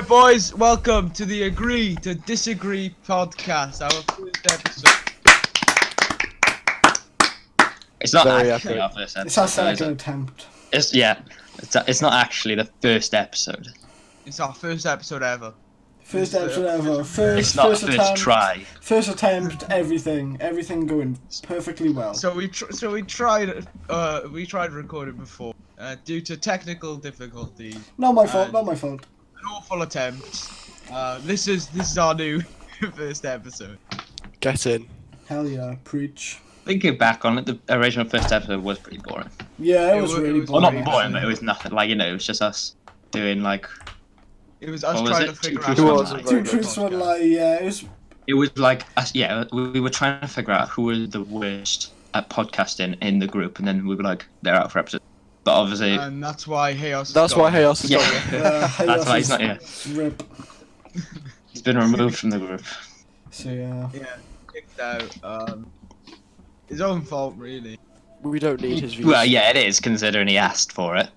Alright boys, welcome to the Agree to Disagree podcast, our first episode. It's not Very actually epic. our first episode. It's our though, is second it? attempt. It's not actually the first episode. It's our first episode ever. First This is episode the- ever. It's not First the first attempt. try. First attempt. Everything going perfectly well. So we tried recording before, due to technical difficulties. Not my fault. and Not my fault. An awful attempt. This is our new first episode. Get in. Hell yeah, preach. Thinking back on it, the original first episode was pretty boring. Yeah, it was really was- Well, boring. not boring, but it was nothing. Like, it was just us doing like. It was us What was trying it? to figure Two out. truths, how one to lie. make Two a truths, one podcast. lie. Yeah, it was. It was like us. Yeah, we were trying to figure out who was the worst at podcasting in the group, and then we were like, they're out for episode. But obviously, And that's why Chaos. That's why Chaos is Yeah. gone. that's why he's not here. Rip. He's been removed from the group. So yeah. Yeah, kicked out. His own fault, really. We don't need his views. Well, yeah, it is considering he asked for it.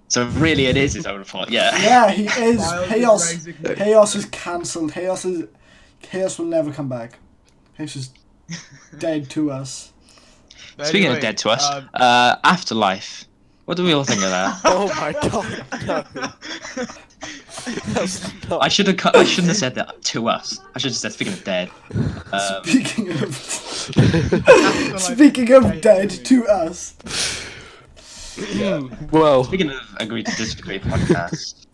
So really, it is his own fault. Yeah. Yeah, he is. Filed his Chaos. resignation. Chaos is cancelled. Chaos will never come back. Chaos is dead to us. But Speaking anyway, of dead to us, um, Afterlife. What do we all think of that? Oh my god, no. That's not... I shouldn't have said that to us. I should have said speaking of dead. Speaking of. Afterlife Speaking is of dead dead to me. to us. Well, Speaking of agree to disagree podcast.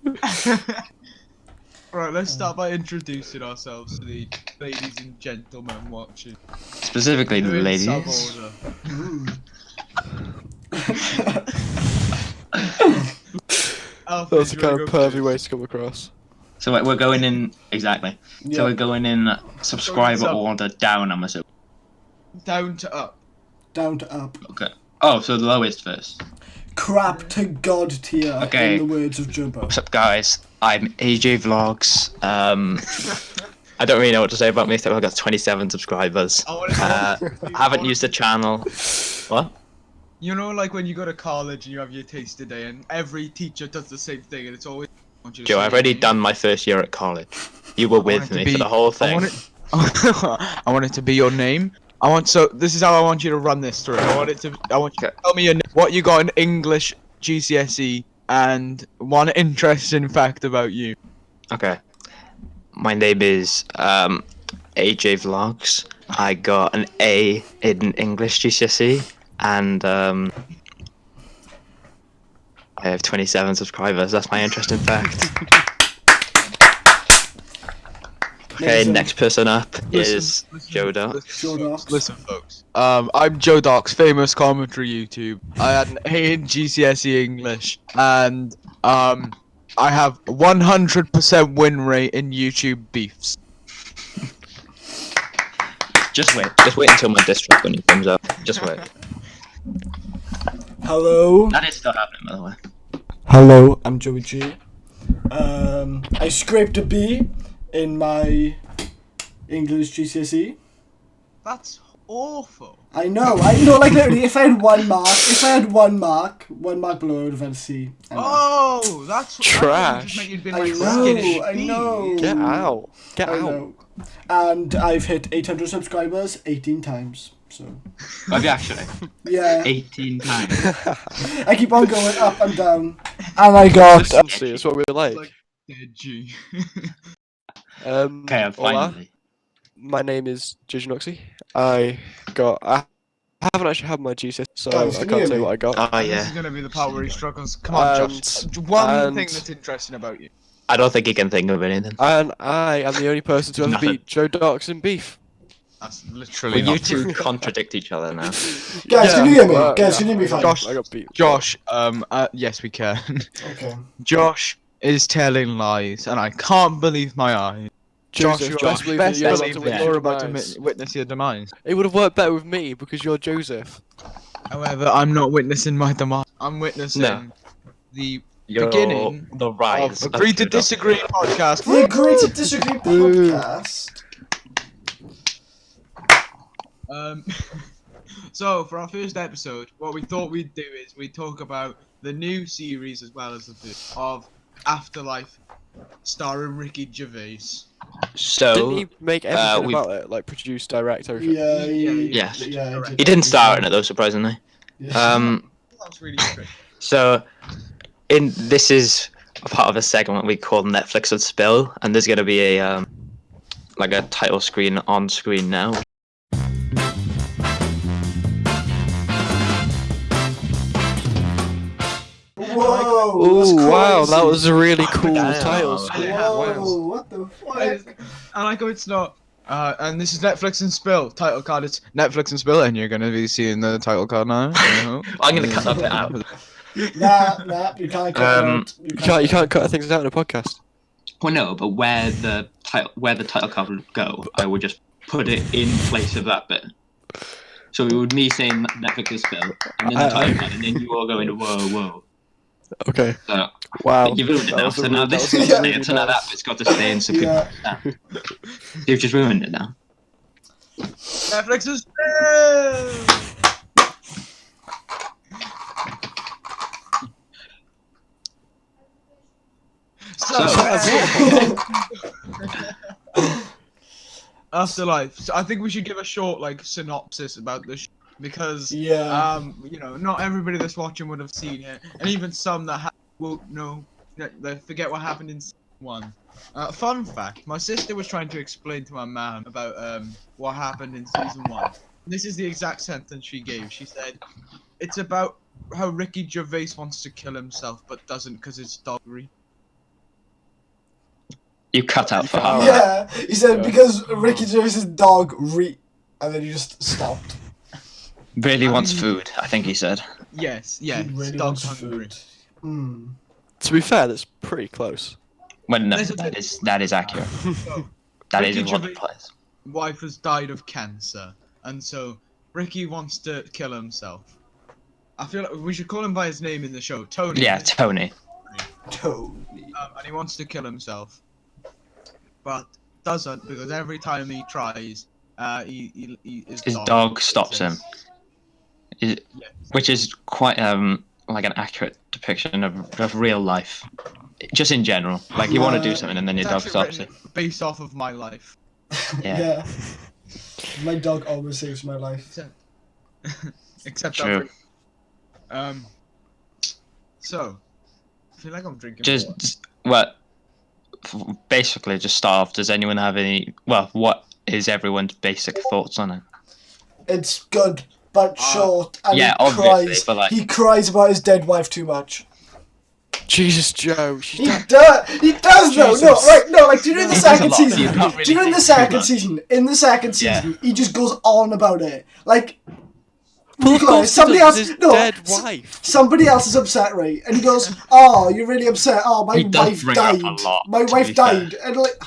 Right, let's start by introducing ourselves to the ladies and gentlemen watching. Specifically the In ladies. sub-order. Alfie, that's do a you kind wanna of go pervy first? way to come across. So we're going in exactly. Yeah. So we're going in subscriber Sub. order down. I'm assuming. Down to up. Down to up. Okay. Oh, so the lowest first. Crap to God tier, Okay. in the words of Jumbo. What's up, guys? I'm AJ Vlogs. I don't really know what to say about me. I've got 27 subscribers. I wanna- Haven't used the channel. What? You know, like when you go to college and you have your taster day, and every teacher does the same thing, and it's always. I want you to Joe, say I've already your name. done my first year at college. You were I want with it to me be- for the whole I thing. want it. I want it to be your name. This is how I want you to run this through. I want you to tell me your name, what you got in English GCSE, and one interesting fact about you. Okay. My name is AJ Vlogs. I got an A in English GCSE, and I have 27 subscribers. That's my interesting fact. Okay, Amazing. next person up is Listen, Joe Doc. Joe Docs. Listen, folks. I'm Joe Doc's famous commentary YouTube. I had an A in GCSE English, and I have 100% win rate in YouTube beefs. Just wait until my diss track when it comes up. Just wait. Hello. That is still happening, by the way. Hello, I'm Joey G. I scraped a B in my English GCSE. That's awful. I know, like literally, if I had one mark below, I would have had a C. I know. Oh, that's Trash. That you'd been I like know, skittish I B. know. Get out. Get I out. know. And I've hit 800 subscribers 18 times. So, Have you actually? yeah. 18 times. I keep on going up and down. And I got... Consistency is what we like. Like dead G. Okay, Hola. finally. My name is Jujinoxy. I haven't actually had my GCSE, so Guys, I can you can't hear say me? what I got. Oh This is yeah. gonna be the part where he struggles. Come on, Josh. And- One thing and- that's interesting about you. I don't think he can think of anything. And I am the only person to ever Nothing. beat Joe Docs in beef. That's literally Well, you not two contradict each other now. Guys, can you hear me? well, Guys, can you hear me I fine? got- Josh. I got beat. Josh. Yes, we can. Okay. Josh is telling lies, and I can't believe my eyes. Joseph, Josh, best believe best that you're about believe to that witness you're your about to demise. witness your demise. It would have worked better with me because you're Joseph. However, I'm not witnessing my demise. I'm witnessing No. the You're beginning the rise. of Agree to Joe Doc. Disagree podcast. The Agree to Disagree podcast. So for our first episode, what we thought we'd do is we'd talk about the new series as well as the first of Afterlife starring Ricky Gervais. So Didn't he make everything we- about it? Like produce, direct, everything. Yeah, Yes. yeah, Correct. he didn't star in it though, surprisingly. Yeah. That's really tricky. So this is a part of a segment we call Netflix and Spill, and there's gonna be a like a title screen on screen now. Whoa! That's Oh wow, that crazy. was a really cool Damn. title screen. Whoa! Wow. What the I fuck? like how it's not. And this is Netflix and Spill. Title card, it's Netflix and Spill, and you're gonna be seeing the title card now. I'm gonna cut that bit out. Nah, you can't cut it out. You can't cut things out in a podcast. Well, no, but where the title card would go, I would just put it in place of that bit. So it would me saying Netflix and Spill, and then the title card, and then you all go into whoa. Okay. So Wow. you've ruined it That now. was a So now really- this that was is a really so now that nice- bit's got to stay in so people Yeah. understand. You've just ruined it now. Netflix and Spill. Afterlife. So I think we should give a short synopsis about this because Yeah. not everybody that's watching would have seen it, and even some that won't know. They forget what happened in season 1. Fun fact: my sister was trying to explain to my mum about what happened in season 1. This is the exact sentence she gave. She said, "It's about how Ricky Gervais wants to kill himself but doesn't because it's doggery." You cut out for cut out. half. Yeah, he said Yeah. because Ricky Gervais's dog and then he just stopped. Really I wants mean- food, I think he said. Yes, He yeah, really dog's wants hungry. food. Hmm. To be fair, that's pretty close. Well, no, There's a that is accurate. So, That Ricky is what it Gervais- plays. wife has died of cancer, and so Ricky wants to kill himself. I feel like we should call him by his name in the show, Tony. Yeah, Tony. Tony. And he wants to kill himself, but doesn't because every time he tries, His dog stops him. Yes. Which is quite like an accurate depiction of real life, just in general. Like you want to do Yeah. something and then your It's dog actually stops it. written based off of my life. Yeah. Yeah. My dog always saves my life. Except True. So, I feel like I'm drinking. water. Just well, basically just start off. Does anyone have any? Well, what is everyone's basic thoughts on it? It's good, but short, and yeah, he obviously, cries. but, like- He cries about his dead wife too much. Jesus, Joe. He does. He does though. No, Jesus. right? No, like do you know in the He does a second lot, so season? you can't really Do you know in the think too second much. season? In the second Yeah. season, he just goes on about it. Like Well, of course, somebody it's else. his No, dead wife. somebody else is upset, right? And he goes, "Oh, you're really upset. Oh, my He does wife bring it up died. a lot, My to wife be fair. died." And like,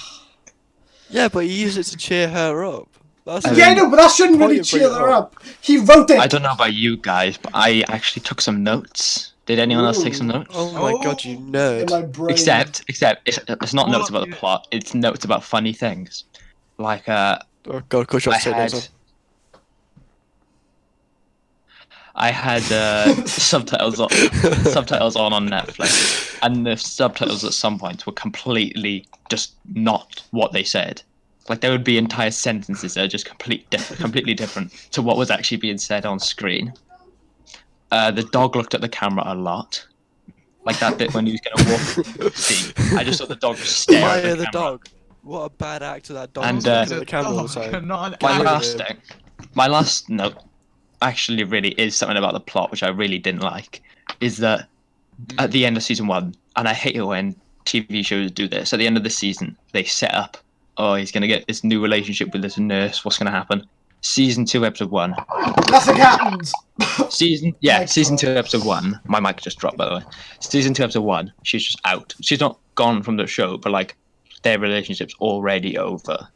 Yeah, but he used it to cheer her up. That's yeah, I know, but that shouldn't Why really you bring cheer it her up? up. He wrote it. I don't know about you guys, but I actually took some notes. Did anyone else take some Ooh. notes? Oh my god, you nerd. in my brain. Except it's not Well, notes about the yeah. plot. It's notes about funny things. Like Oh god, of course you I have to say had those. subtitles on Netflix, and the subtitles at some points were completely just not what they said. Like there would be entire sentences that are just completely different to what was actually being said on screen. The dog looked at the camera a lot, like that bit when he was going to walk. See, I just saw the dog just stare at Fire the the camera. dog. What a bad actor that dog And, was looking It's at a the camera all the dog, time. not an My Get rid of last him. thing, my last note, actually really is something about the plot which I really didn't like. Is that at the end of season 1, and I hate it when TV shows do this. At the end of the season, they set up, oh, he's gonna get this new relationship with this nurse. What's gonna happen? Season 2, episode 1. Nothing happens. Season My 2, God. episode 1. My mic just dropped, by the way. Season 2, episode 1. She's just out. She's not gone from the show, but like their relationship's already over.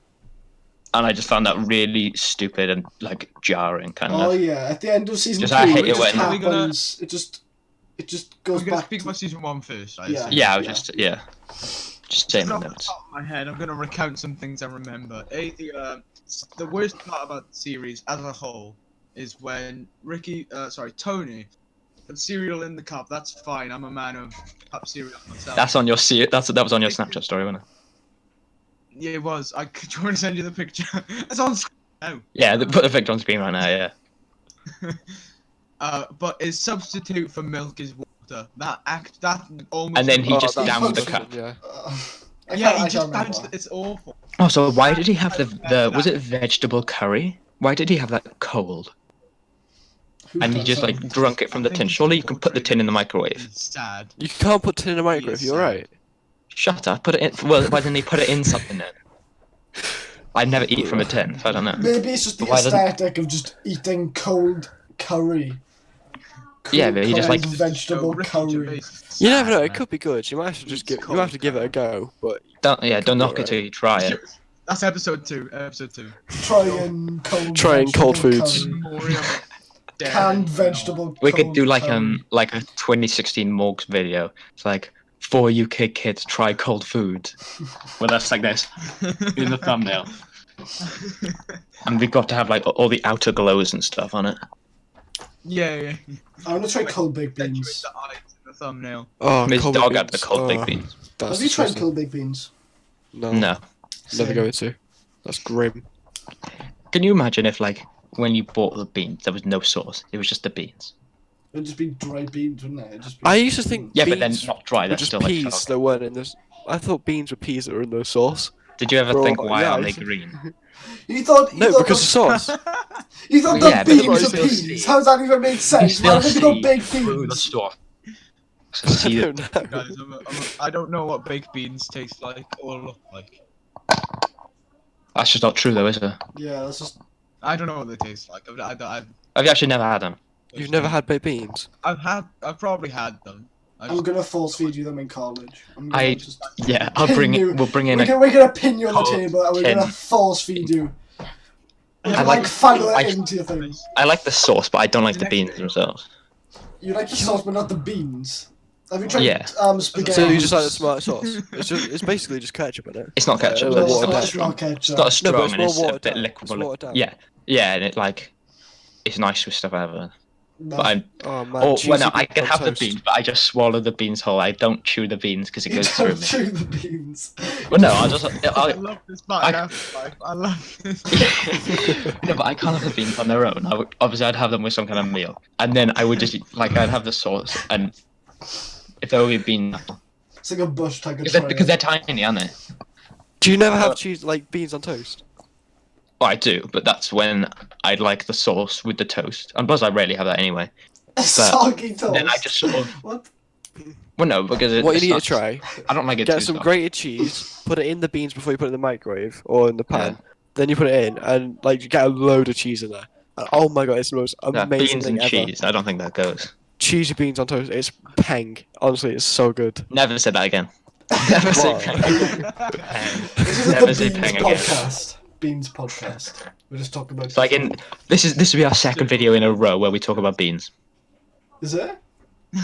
And I just found that really stupid and like jarring, kind Oh of. yeah, at the end of season Just 2, I hate it it just when- Are we gonna- happens. It just goes I'm gonna back. speak to- about season 1 first. Yeah. Yeah, I was Yeah. just saying my Off the notes. top of my head, I'm gonna recount some things I remember. The worst part about the series as a whole is when Tony cereal in the cup. That's fine. I'm a man of cup cereal myself. That's on your that was on your Snapchat story, wasn't it? Yeah, it was. Do you want to send you the picture? It's on screen now. Yeah, put the picture on screen right now. Yeah. But his substitute for milk is water. That almost. And then he Oh, just that's downed the awesome, cup. Yeah. I Yeah, can't, he I just can't bounced. remember. It's awful. Oh, so why did he have the was it vegetable curry? Why did he have that cold? Who And he does just that? like drunk it from the I think tin. it's Surely you can put the tin in the microwave. It's sad. You can't put tin in a microwave. is You're sad. right. Shut up. Put it in. Well, why didn't he put it in something then? I never eat from a tin, so I don't know. Maybe it's just the Why doesn't- aesthetic of just eating cold curry. Yeah, but he just, like, Cold vegetable curry. You never know. It could be good. You might have to just It's give. You have to cold give it a curry. go. But Don't could don't be knock it alright. till you try it. That's episode 2. Episode 2. Trying cold. Trying cold vegetable foods. curry. Memoriam. Canned vegetable. We could cold do like curry. like a 2016 Morgs video. It's like 4 UK kids try cold food. Well, that's like this in the thumbnail, and we've got to have like all the outer glows and stuff on it. Yeah. I want to try cold baked Decorate beans. the eyes in the thumbnail. oh, His cold dog beans. had the cold baked Oh, beans. That's Have you tried disgusting. cold baked beans? No, No. never Same. going to. That's grim. Can you imagine if like when you bought the beans there was no sauce? It was just the beans. It'd just be dry beans, wouldn't it? It'd just be... I used to think Yeah, but then beans not dry. were That's just still like peas chalk. that weren't in this. I thought beans were peas that were in the sauce. Did you ever Bro, think why yeah, aren't I they used to- green? You thought No, thought because the, of sauce. you thought Yeah, the but beans you are still peas. see- How does that even make You sense? Why still would they go see baked through the beans? stuff. So I see don't know. Guys, I don't know what baked beans taste like or look like. That's just not true though, is it? Yeah, that's just. I don't know what they taste like. Have you actually never had them? You've never had baked beans? I've probably had them. I'm gonna force feed you them in college. I'm gonna I just yeah. I'll pin bring you. it. We'll bring in We're gonna pin you on the cold table and we're tin. gonna force feed you. We're I gonna like- like funnel I- it into your thing. I like the sauce, but I don't like the beans themselves. You like the sauce, but not the beans. Have you tried Yeah. spaghetti? So you just like the tomato sauce? It's basically just ketchup in it. It's not ketchup. like it's, watered not down. It's strong. not ketchup. It's not as No, but strong it's and more it's a watered bit down. liquid. It's watered down. Yeah, and it like it's nice with stuff ever. No. But I'm Oh man, oh cheesy well, no, I beans can on have the toast. beans, but I just swallow the beans whole. I don't chew the beans because it You goes through don't me. chew the beans. Well, no, I'll just I I, love this part in Afterlife. I love this. no, but I can't have the beans on their own. Obviously, I'd have them with some kind of meal, and then I would just like I'd have the sauce, and if there were beans, It's like a bush type of because they're tiny, aren't they? Do you never have cheese like beans on toast? Well, I do, but that's when I'd like the sauce with the toast, and plus I rarely have that anyway. Soggy toast. Then I just sort of What? well, no, because What you it's need not, to try: I don't like it get too some soft. grated cheese, put it in the beans before you put it in the microwave or in the pan. Yeah. Then you put it in, and like you get a load of cheese in there. And, oh my god, it's the most No, amazing beans thing and ever. cheese. I don't think that goes. Cheesy beans on toast. It's peng. Honestly, it's so good. Never said that again. Never say What? peng. This is Never the say Beans peng again. podcast. Beans podcast. We're just talking about. It's like in this will be our second video in a row where we talk about beans. Is it?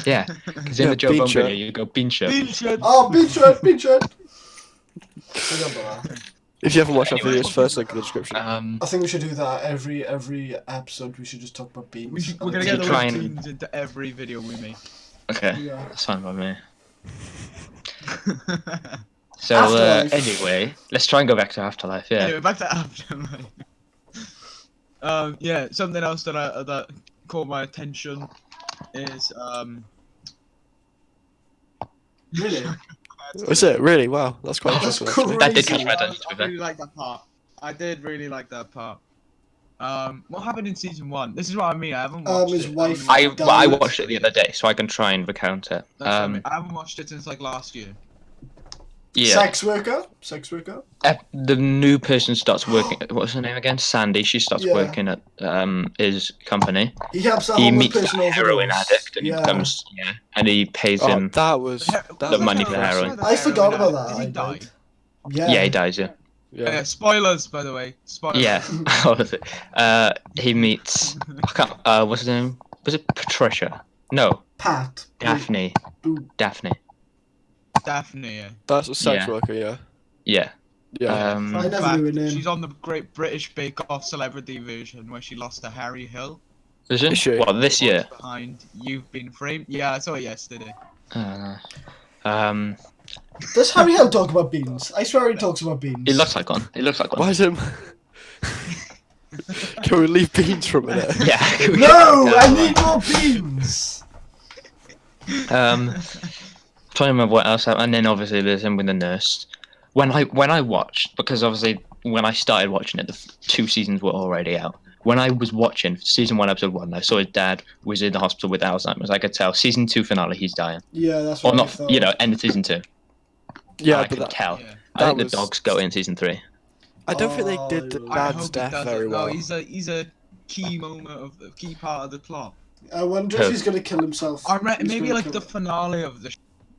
Yeah, because in Yeah, the Joe bean Bone shirt. video you go bean shirt. Bean shirt. Oh, bean shirt, bean shirt. I remember that. If you haven't watched that Anyway. video, it's first link in the description. I think we should do that every episode. We should just talk about beans. We're gonna Should get the try word and- beans into every video we make. Okay, Yeah. that's fine by me. So Afterlife. anyway, let's try and go back to Afterlife. Yeah. Anyway, back to Afterlife. Yeah, something else that caught my attention is Really? Is it really? Wow, that's quite That's interesting. actually. cool. That did catch Crazy. my attention. To be I fair. really like that part. I did really like that part. What happened in season 1? This is what I mean. I haven't watched His it. wife- I Died. watched it the other day, so I can try and recount it. That's what I mean. I haven't watched it since like last year. Yeah. Sex worker. Sex worker. The new person starts working. What's her name again? Sandy. She starts Yeah. working at his company. He helps a He homeless meets person a heroin overdose. addict, and Yeah. he becomes and he pays Oh, him. that was The money for What's heroin. the I forgot heroin about addict? that. Did he die? Yeah. Yeah, he dies. Yeah. yeah. Spoilers, by the way. Spoilers. Yeah. What was it? He meets. I can't. What's his name? Was it Patricia? No, Pat. Daphne. Boo. Daphne. Daphne. Yeah. That's a sex Yeah. worker. Yeah. Yeah. Yeah. Um. I Fun never fact, knew her name. she's on the Great British Bake Off celebrity version where she lost to Harry Hill. Is it? Is she? What, this year? Behind You've Been Framed. Yeah, I saw it yesterday. Um, Does Harry Hill talk about beans? I swear he talks about beans. he looks like one. He looks like Why one. is him? Can we leave beans for a minute? Yeah. No, I need more beans. Trying to remember what else happened, and then obviously there's him with the nurse. When I watched, because obviously when I started watching it, the 2 seasons were already out. When I was watching season 1, episode 1, I saw his dad was in the hospital with Alzheimer's. I could tell. Season 2 finale, he's dying. Yeah, that's Or what I not, thought. end of season 2. Yeah, I but could that, tell. Yeah. I think that was- the dogs go in season 3. I don't think they did the Oh, I dad's hope he death doesn't. very well. No, he's a key moment of the key part of the plot. I wonder if he's gonna kill himself. Or He's maybe gonna like kill the him. finale of the,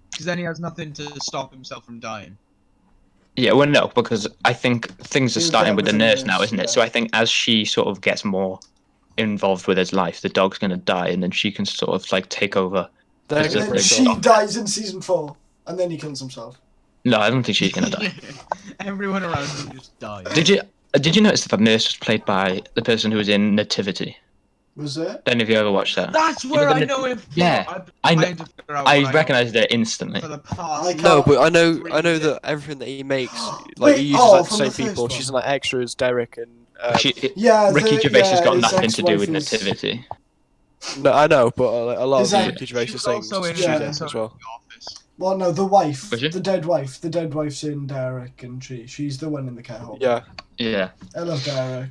because then he has nothing to stop himself from dying. Yeah, well, no, because I think things are He's starting there with the with the nurse nurse, now, isn't yeah. it? So I think as she sort of gets more involved with his life, the dog's going to die, and then she can sort of like take over. They're It's And a then big she dog. dies in season 4, and then he kills himself. No, I don't think she's going to die. Everyone around him just died. Did you notice that the nurse was played by the person who was in Nativity? Was it? Don't know if you ever watched that. That's You where know, I the- know him from. Yeah, I know- had to figure out I what recognised know it instantly. for the I past. can't- No, but I know Really that everything that he makes, like Wait, he uses oh, like the from same the first people. one. She's in like extras, Derek and. Yeah, Ricky Gervais has got his nothing to do with ex-wife is- Nativity. No, I know, but a lot Is of that- Ricky Gervais She was things also in she's in Yeah. as well. The Office. Well, no, the wife, Was she? the dead wife. The dead wife's in Derek, and she's the one in the care home. Yeah, Yeah, I love Derek.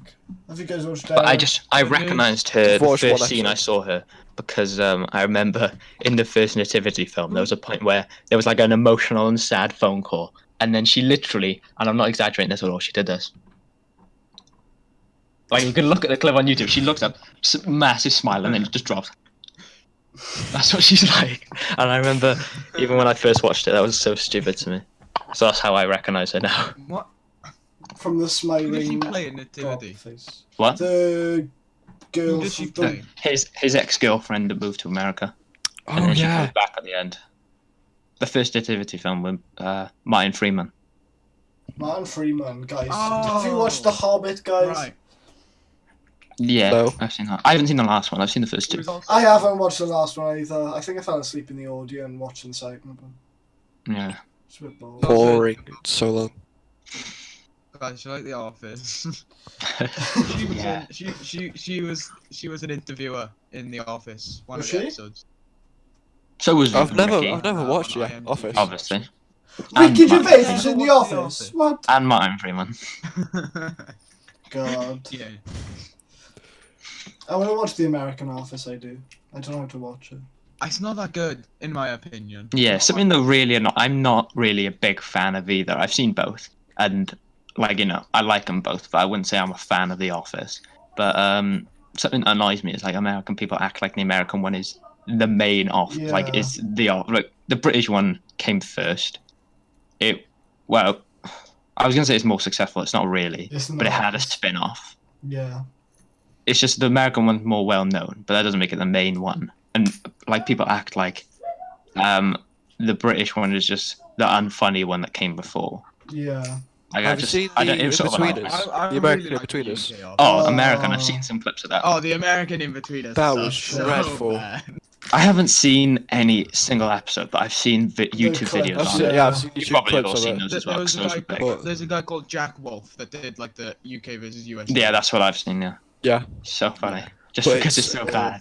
Have you guys watched Derek? but I Good recognised her I've the watched one first scene I episode. saw her because I remember in the first Nativity film there was a point where there was like an emotional and sad phone call, and then she literally, and I'm not exaggerating this at all, she did this. Like you can look at the clip on YouTube. She looks up, massive smile, and then just drops. That's what she's like. And I remember even when I first watched it, that was so stupid to me. So that's how I recognise her now. What? From the Who smiling. did she play in dog Nativity? face. What? The girl. Who did she from the- play? His ex-girlfriend that moved to America, and Oh then she yeah. comes back at the end. The first Nativity film with Martin Freeman. Martin Freeman, guys. Oh, Have you watched The Hobbit, guys? Right. Yeah, No. I've seen that. I haven't seen the last one. I've seen the first He two. was also- I haven't watched the last one either. I think I fell asleep in the audio and watching the segment. But Yeah. it's a bit boring. Boring. It's so long. Guys, you like The Office? She was Yeah. she was an interviewer in The Office. One Was of the she? episodes. So was I've never Ricky, watched on the IMDb. Office. obviously, Ricky and Gervais Martin, was in The Watch The Office. Office. What? and Martin Freeman. God. Yeah. I want to watch The American Office. I do. I don't know how to watch it. It's not that good, in my opinion. Yeah, something that really I'm not really a big fan of either. I've seen both, and like I like them both, but I wouldn't say I'm a fan of The Office. But something that annoys me is like American people act like the American one is the main off. Like Yeah. it's the British one came first. I was gonna say it's more successful. It's not really, It's but it not. had a spin off. Yeah. It's just the American one's more well known, but that doesn't make it the main one. And like people act like the British one is just the unfunny one that came before. Yeah. Like, Have you seen the it was sort of In-Betweeners? annoying. The American In-Betweeners. UK Office. Oh, American! I've Oh. seen some clips of that. Oh, the American In-Betweeners. That sucks was so dreadful. bad. I haven't seen any single episode, but I've seen YouTube clips. videos I've on seen, it. yeah, I've seen You've YouTube probably clips all of seen it. those as There well. was 'Cause a those guy are big. But- there's a guy called Jack Wolf that did like the UK versus US. Yeah, that's what I've seen. Yeah, Yeah, so funny. Just But because it's it's so bad.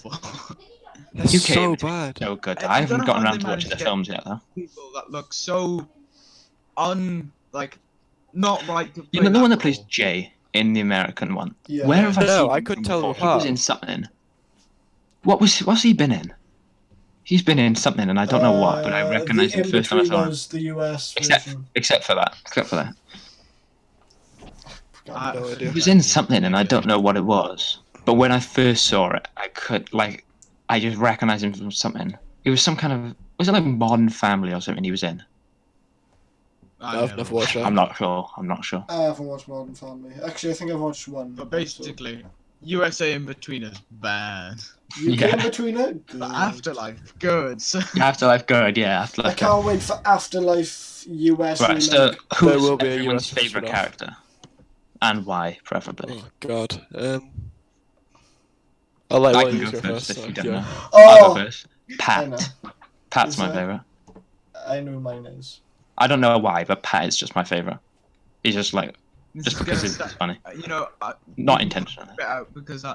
that's UK so is bad. So good. I I don't haven't know gotten how around they to watching managed the to get- films yet, though. People that look so like not right. To You play know the one that role. plays Jay in the American one. Yeah. Where have I No, seen I him couldn't from tell them before? He was apart. in something. What's he been in? He's been in something, and I don't know what, but I recognise him the first time I saw him. The US Except, version. except for that. Except for that. God, no idea. He was in something, and I don't know what it was. But when I first saw it, I just recognised him from something. It was some kind of, was it like Modern Family or something he was in? I've never watched that. I'm not sure. I'm not sure. I haven't watched Modern Family. Actually, I think I've watched one. But basically, USA In-Betweeners bad. You Yeah. in between it? Good. But Afterlife good. So Afterlife good, yeah. I Afterlife good. can't wait for Afterlife US. Right, so remake. who's There will be a everyone's US favourite spin-off. character? And why, preferably? Oh God. I'll let I one can of you go go first if first. you don't Yeah. know. I'll go Oh, first. I know. Pat. Pat's Is my it? favourite. I know mine is. I don't know why, but Pat is just my favourite. He's just like, This just is because gonna it's start- funny. You know, Not we intentionally. put it out because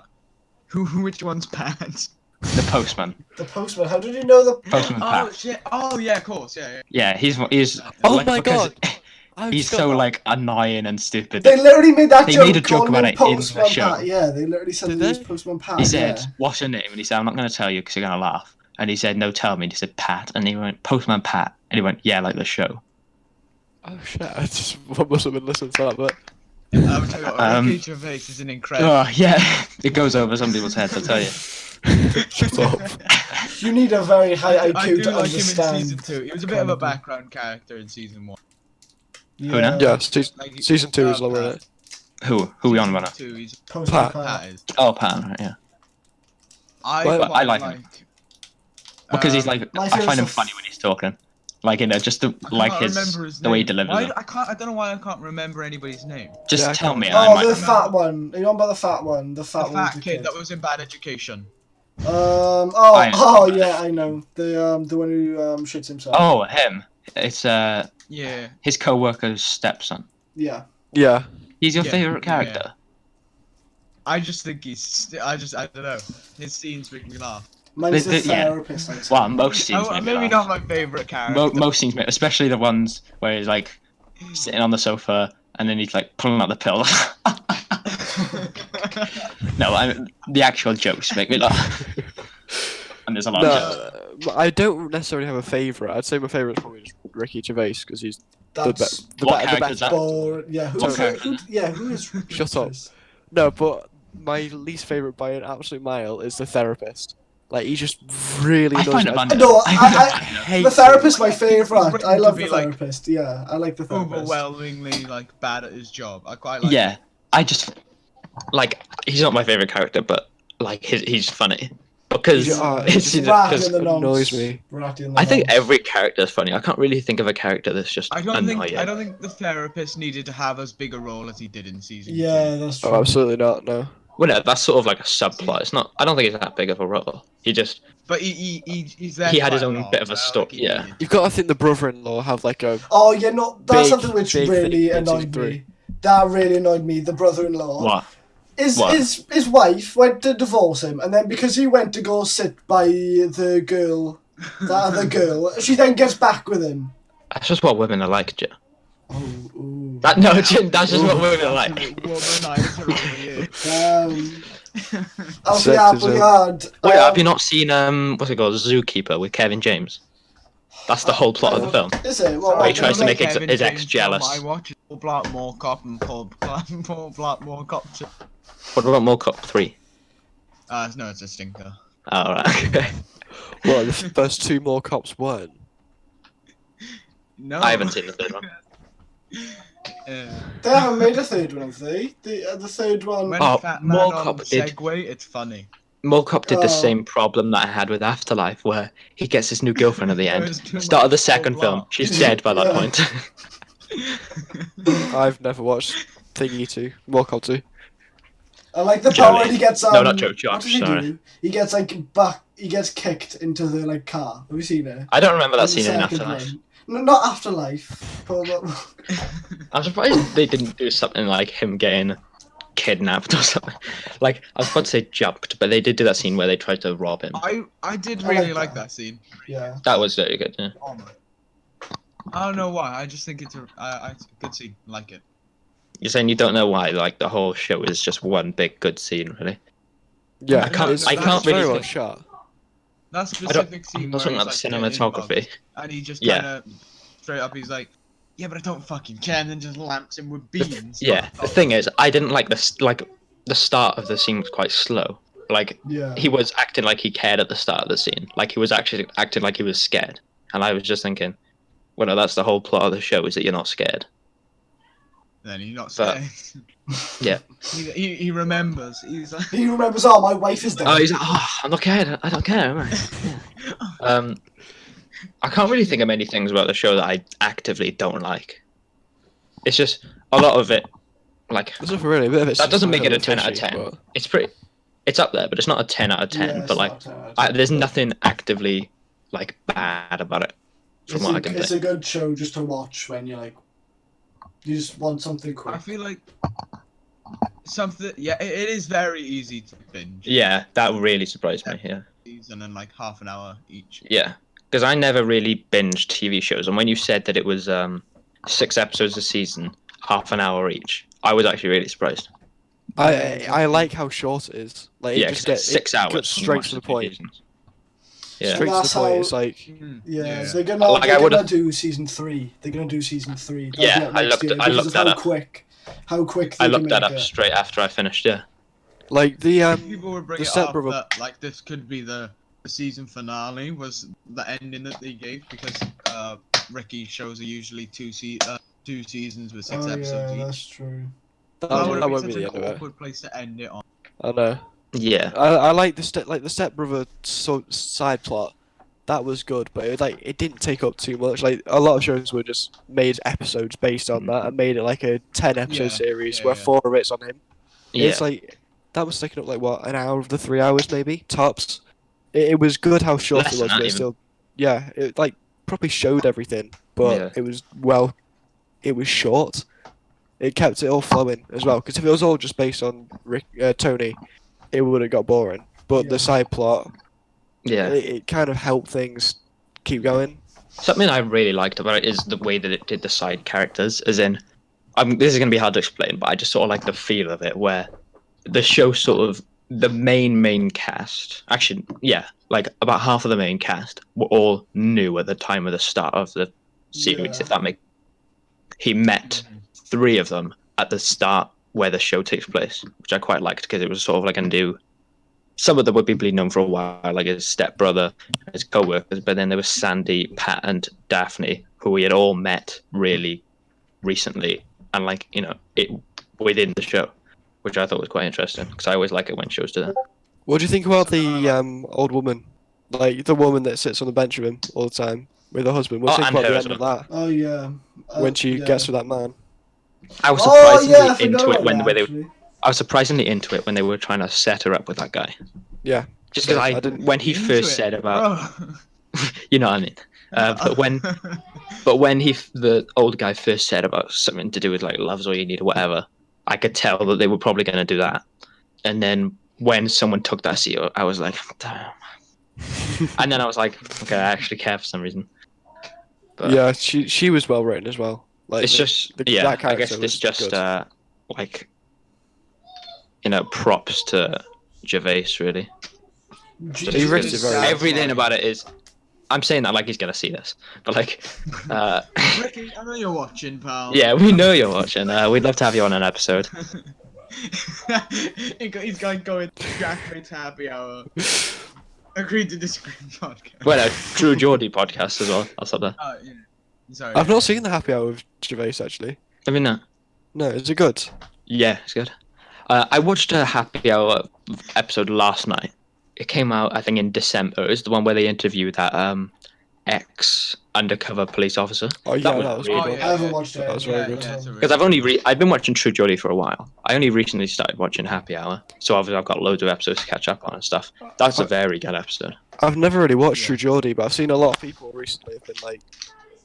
which one's Pat? The postman. The postman. How did you know the? Postman Oh Pat. shit! Oh yeah, of course, yeah. Yeah, he's Oh like, my because god! I he's forgot so that. like annoying and stupid. They literally made that They joke. made a joke calling about him it in the Postman show. Pat. Yeah, they literally said Did he was they? Postman Pat. He said, yeah. "What's your name?" And he said, "I'm not going to tell you because you're going to laugh." And he said, "No, tell me." And he said, "Pat." And he went, "Postman Pat." And he went, "Yeah, like the show." Oh shit! I just must have been listening to that, but I would tell you what, Um, Ricky Gervais is an incredible. Oh yeah, it goes over some people's heads. I tell you. shut up. You need a very high I IQ do to like him in understand. season 2. He was a bit of a comedy. background character in season 1. Who now? Yeah, season 2 is Oh, lower, Pat. isn't it? Who we on about? Now? 2, he's Postman Pat. Pat is. Oh, Pat. Right, yeah. Well, Quite I like him. Because he's like, my I find him favourite's funny when he's talking. Like, you know, just the, I like can't his remember his the way he name. delivers Why, it. I don't know why I can't remember anybody's name. Just Yeah, I tell can't me, and I Oh, might. the remember. fat one. Are you on about the fat one? The The fat one. fat with kid the that was in Bad Education. Oh, I know. oh yeah, I know. The one who shits himself. Oh, him. It's Yeah. his co-worker's stepson. Yeah. Yeah. He's your Yeah, favorite yeah, yeah. character. I just think I don't know. His scenes make me laugh. Mine's the Yeah. therapist. I'd say. Well, most scenes Oh, make me maybe laugh. not my favorite character. Most scenes, especially the ones where he's like sitting on the sofa and then he's like pulling out the pill. No, the actual jokes make me laugh. And there's a lot of jokes. No, I don't necessarily have a favourite. I'd say my favourite is probably just Ricky Gervais because he's That's the What better. character is that? yeah. What character? Who is? Shut up. No, but my least favourite by an absolute mile is the therapist. Like he just really I knows find it it. random. No, hate the therapist my He's favourite. written I to love be, the like, therapist. Yeah, I like the therapist. Overwhelmingly like bad at his job. I quite like. Yeah, I just like he's not my favorite character, but like he's funny because it's He's ratty because in the annoys nonce. me. Ratty in the I think nonce. every character is funny. I can't really think of a character that's just I don't annoying. think the therapist needed to have as big a role as he did in season 2. Yeah, that's true. Oh, absolutely not. No. Well, no, that's sort of like a subplot. It's not. I don't think it's that big of a role. He just But he's there. He had his quite a own lot, bit of a so I story, think he yeah. needed You've got to think the brother-in-law have like a Oh, yeah, no, that's Big, something which big really thing in annoyed season three. me. That really annoyed me. The brother-in-law. what? His What? his wife went to divorce him, and then because he went to go sit by the girl, the other girl, she then gets back with him. That's just what women are like, Jim. Oh, ooh. That's just what women are like. Womanizer over you. Oh, yeah, we had. Wait, have you not seen what's it called, Zookeeper with Kevin James? That's the whole plot of the film. Is it? Well, Where he tries to make Kevin his ex James jealous. film I watched Paul Blackmore Cop and Paul Blackmore Cop 2. What about Mall Cop 3? No, it's a stinker. Oh, right. Okay. well, the first two more cops weren't. No. I haven't seen the third one. They haven't made a third one, have they? The third one. When Oh, Fat Man Mall on Cop did. Segway, it's funny. Mall Cop did Oh. the same problem that I had with Afterlife, where he gets his new girlfriend at the end. There's too Start of the much second Paul film, Blart. she's dead by that Yeah. point. I've never watched Thingy 2, More Cop 2. I like the Joe part where Lee. he gets No, not Joe, What Josh, does he sorry. do? He gets like back. He gets kicked into the like car. Have you seen it? I don't remember that In the scene in second Afterlife. one. No, not Afterlife. Paul Blart- I'm surprised they didn't do something like him getting kidnapped or something. Like, I was about to say jumped, but they did do that scene where they tried to rob him. I did I really like like that. that scene. yeah. That was very good, yeah. I don't know why. I just think it's a good scene. I like it. You're saying you don't know why, like, the whole show is just one big good scene, really? Yeah, I can't- it's, I can't it's very really well think- shot. That specific scene That's where something he's, about the like, getting cinematography. robbed, and he just Yeah. kind of straight up, he's like, "Yeah, but I don't fucking care," and then just lamps him with beans. Yeah, the thing is, I didn't like the start of the scene was quite slow. Like, Yeah. he was acting like he cared at the start of the scene. Like, he was actually acting like he was scared. And I was just thinking, well, no, that's the whole plot of the show, is that you're not scared. Then he's not But- saying. Yeah. He remembers. He's like, He remembers. Oh, my wife is dead. Oh, he's like, oh, I'm not scared. I don't care, am I? Yeah. I can't really think of many things about the show that I actively don't like. It's just, a lot of it, like, There's nothing really, a bit of it's that just doesn't like make it a little 10 out of fishy, 10. but- it's up there, but it's not a 10 out of 10. Yeah, it's but like, not 10 out of 10. there's nothing actively like bad about it from what I can It's think. a good show just to watch when you're like, you just want something quick. I feel like something. Yeah, it is very easy to binge. Yeah, that really surprised me. Yeah, Season and like half an hour each. yeah, because I never really binged TV shows, and when you said that it was 6 episodes a season, half an hour each, I was actually really surprised. I like how short it is. Like it Yeah, just 'cause gets it's 6 hours. cuts straight to the point. Yeah. Straight to That's the point. how- It's like Yeah, Yeah. they're gonna Like, I they're gonna would've- do season 3. They're gonna do season 3. That'll Yeah, be out I next looked- year I because looked of that how up. quick they I can looked that make up it. straight after I finished. Yeah. like the People were the bringing it step up brother. that like this could be the season finale was the ending that they gave because Ricky shows are usually two seasons with 6 Oh episodes yeah, each. that's true. That, That that would be won't be such the an end of it. awkward place to end it on. I know. Yeah. I like the step brother side plot. That was good, but it didn't take up too much. Like a lot of shows were just made episodes based on that and made it like a 10 episode Yeah, series yeah, where yeah. 4 of it's on him. Yeah. It's like that was taking up like what, an hour of the 3 hours maybe tops. It was good how short Less it than was, that but it even. still, yeah, it like probably showed everything, but Yeah. it was short. It kept it all flowing as well. Because if it was all just based on Tony, it would have got boring. But Yeah. the side plot, Yeah. it kind of helped things keep going. Something I really liked about it is the way that it did the side characters. As in, this is going to be hard to explain, but I just sort of like the feel of it, where the show sort of the main cast. Actually, yeah, like about half of the main cast were all new at the time of the start of the series. Yeah. If that makes, he met 3 of them at the start where the show takes place, which I quite liked because it was sort of like a new. Some of them were people he'd known for a while, like his stepbrother, his co-workers, but then there was Sandy, Pat, and Daphne, who we had all met really recently, and like it within the show, which I thought was quite interesting because I always like it when shows do that. What do you think about the old woman, like the woman that sits on the bench with him all the time with her husband? What do you think and about her the as end of well. that Oh yeah. when she yeah. gets with that man? I was Oh surprisingly yeah, I forgot into it about when that, they were. actually. I was surprisingly into it when they were trying to set her up with that guy. Yeah, Just because I I didn't- when he Into first it, said about, bro. you know what I mean. But when the old guy first said about something to do with like love's all you need or whatever, I could tell that they were probably going to do that. And then when someone took that seat, I was like, damn. And then I was like, okay, I actually care for some reason. But yeah, she was well written as well. Like it's just that I character guess was it's just good. like props to Gervais really. He writes it very well. Everything about it is. I'm saying that like he's gonna see this, but like, Ricky, I know you're watching, pal. yeah, we know you're watching. We'd love to have you on an episode. He's going to Jack Rate's happy hour. Agreed to disagree podcast. Well, no, True Geordie podcast as well. That's up there. Oh, yeah. Sorry. I've not seen the Happy Hour with Gervais actually. I mean, no. No, is it good? Yeah, it's good. I watched a Happy Hour episode last night. It came out, I think, in December. It was the one where they interviewed that ex-undercover police officer. Oh yeah, was that was really good. good. I haven't watched it. That was very good. Because I've been watching True Geordie for a while. I only recently started watching Happy Hour, so obviously I've got loads of episodes to catch up on and stuff. That's a very good episode. I've never really watched Yeah. True Geordie, but I've seen a lot of people recently have been like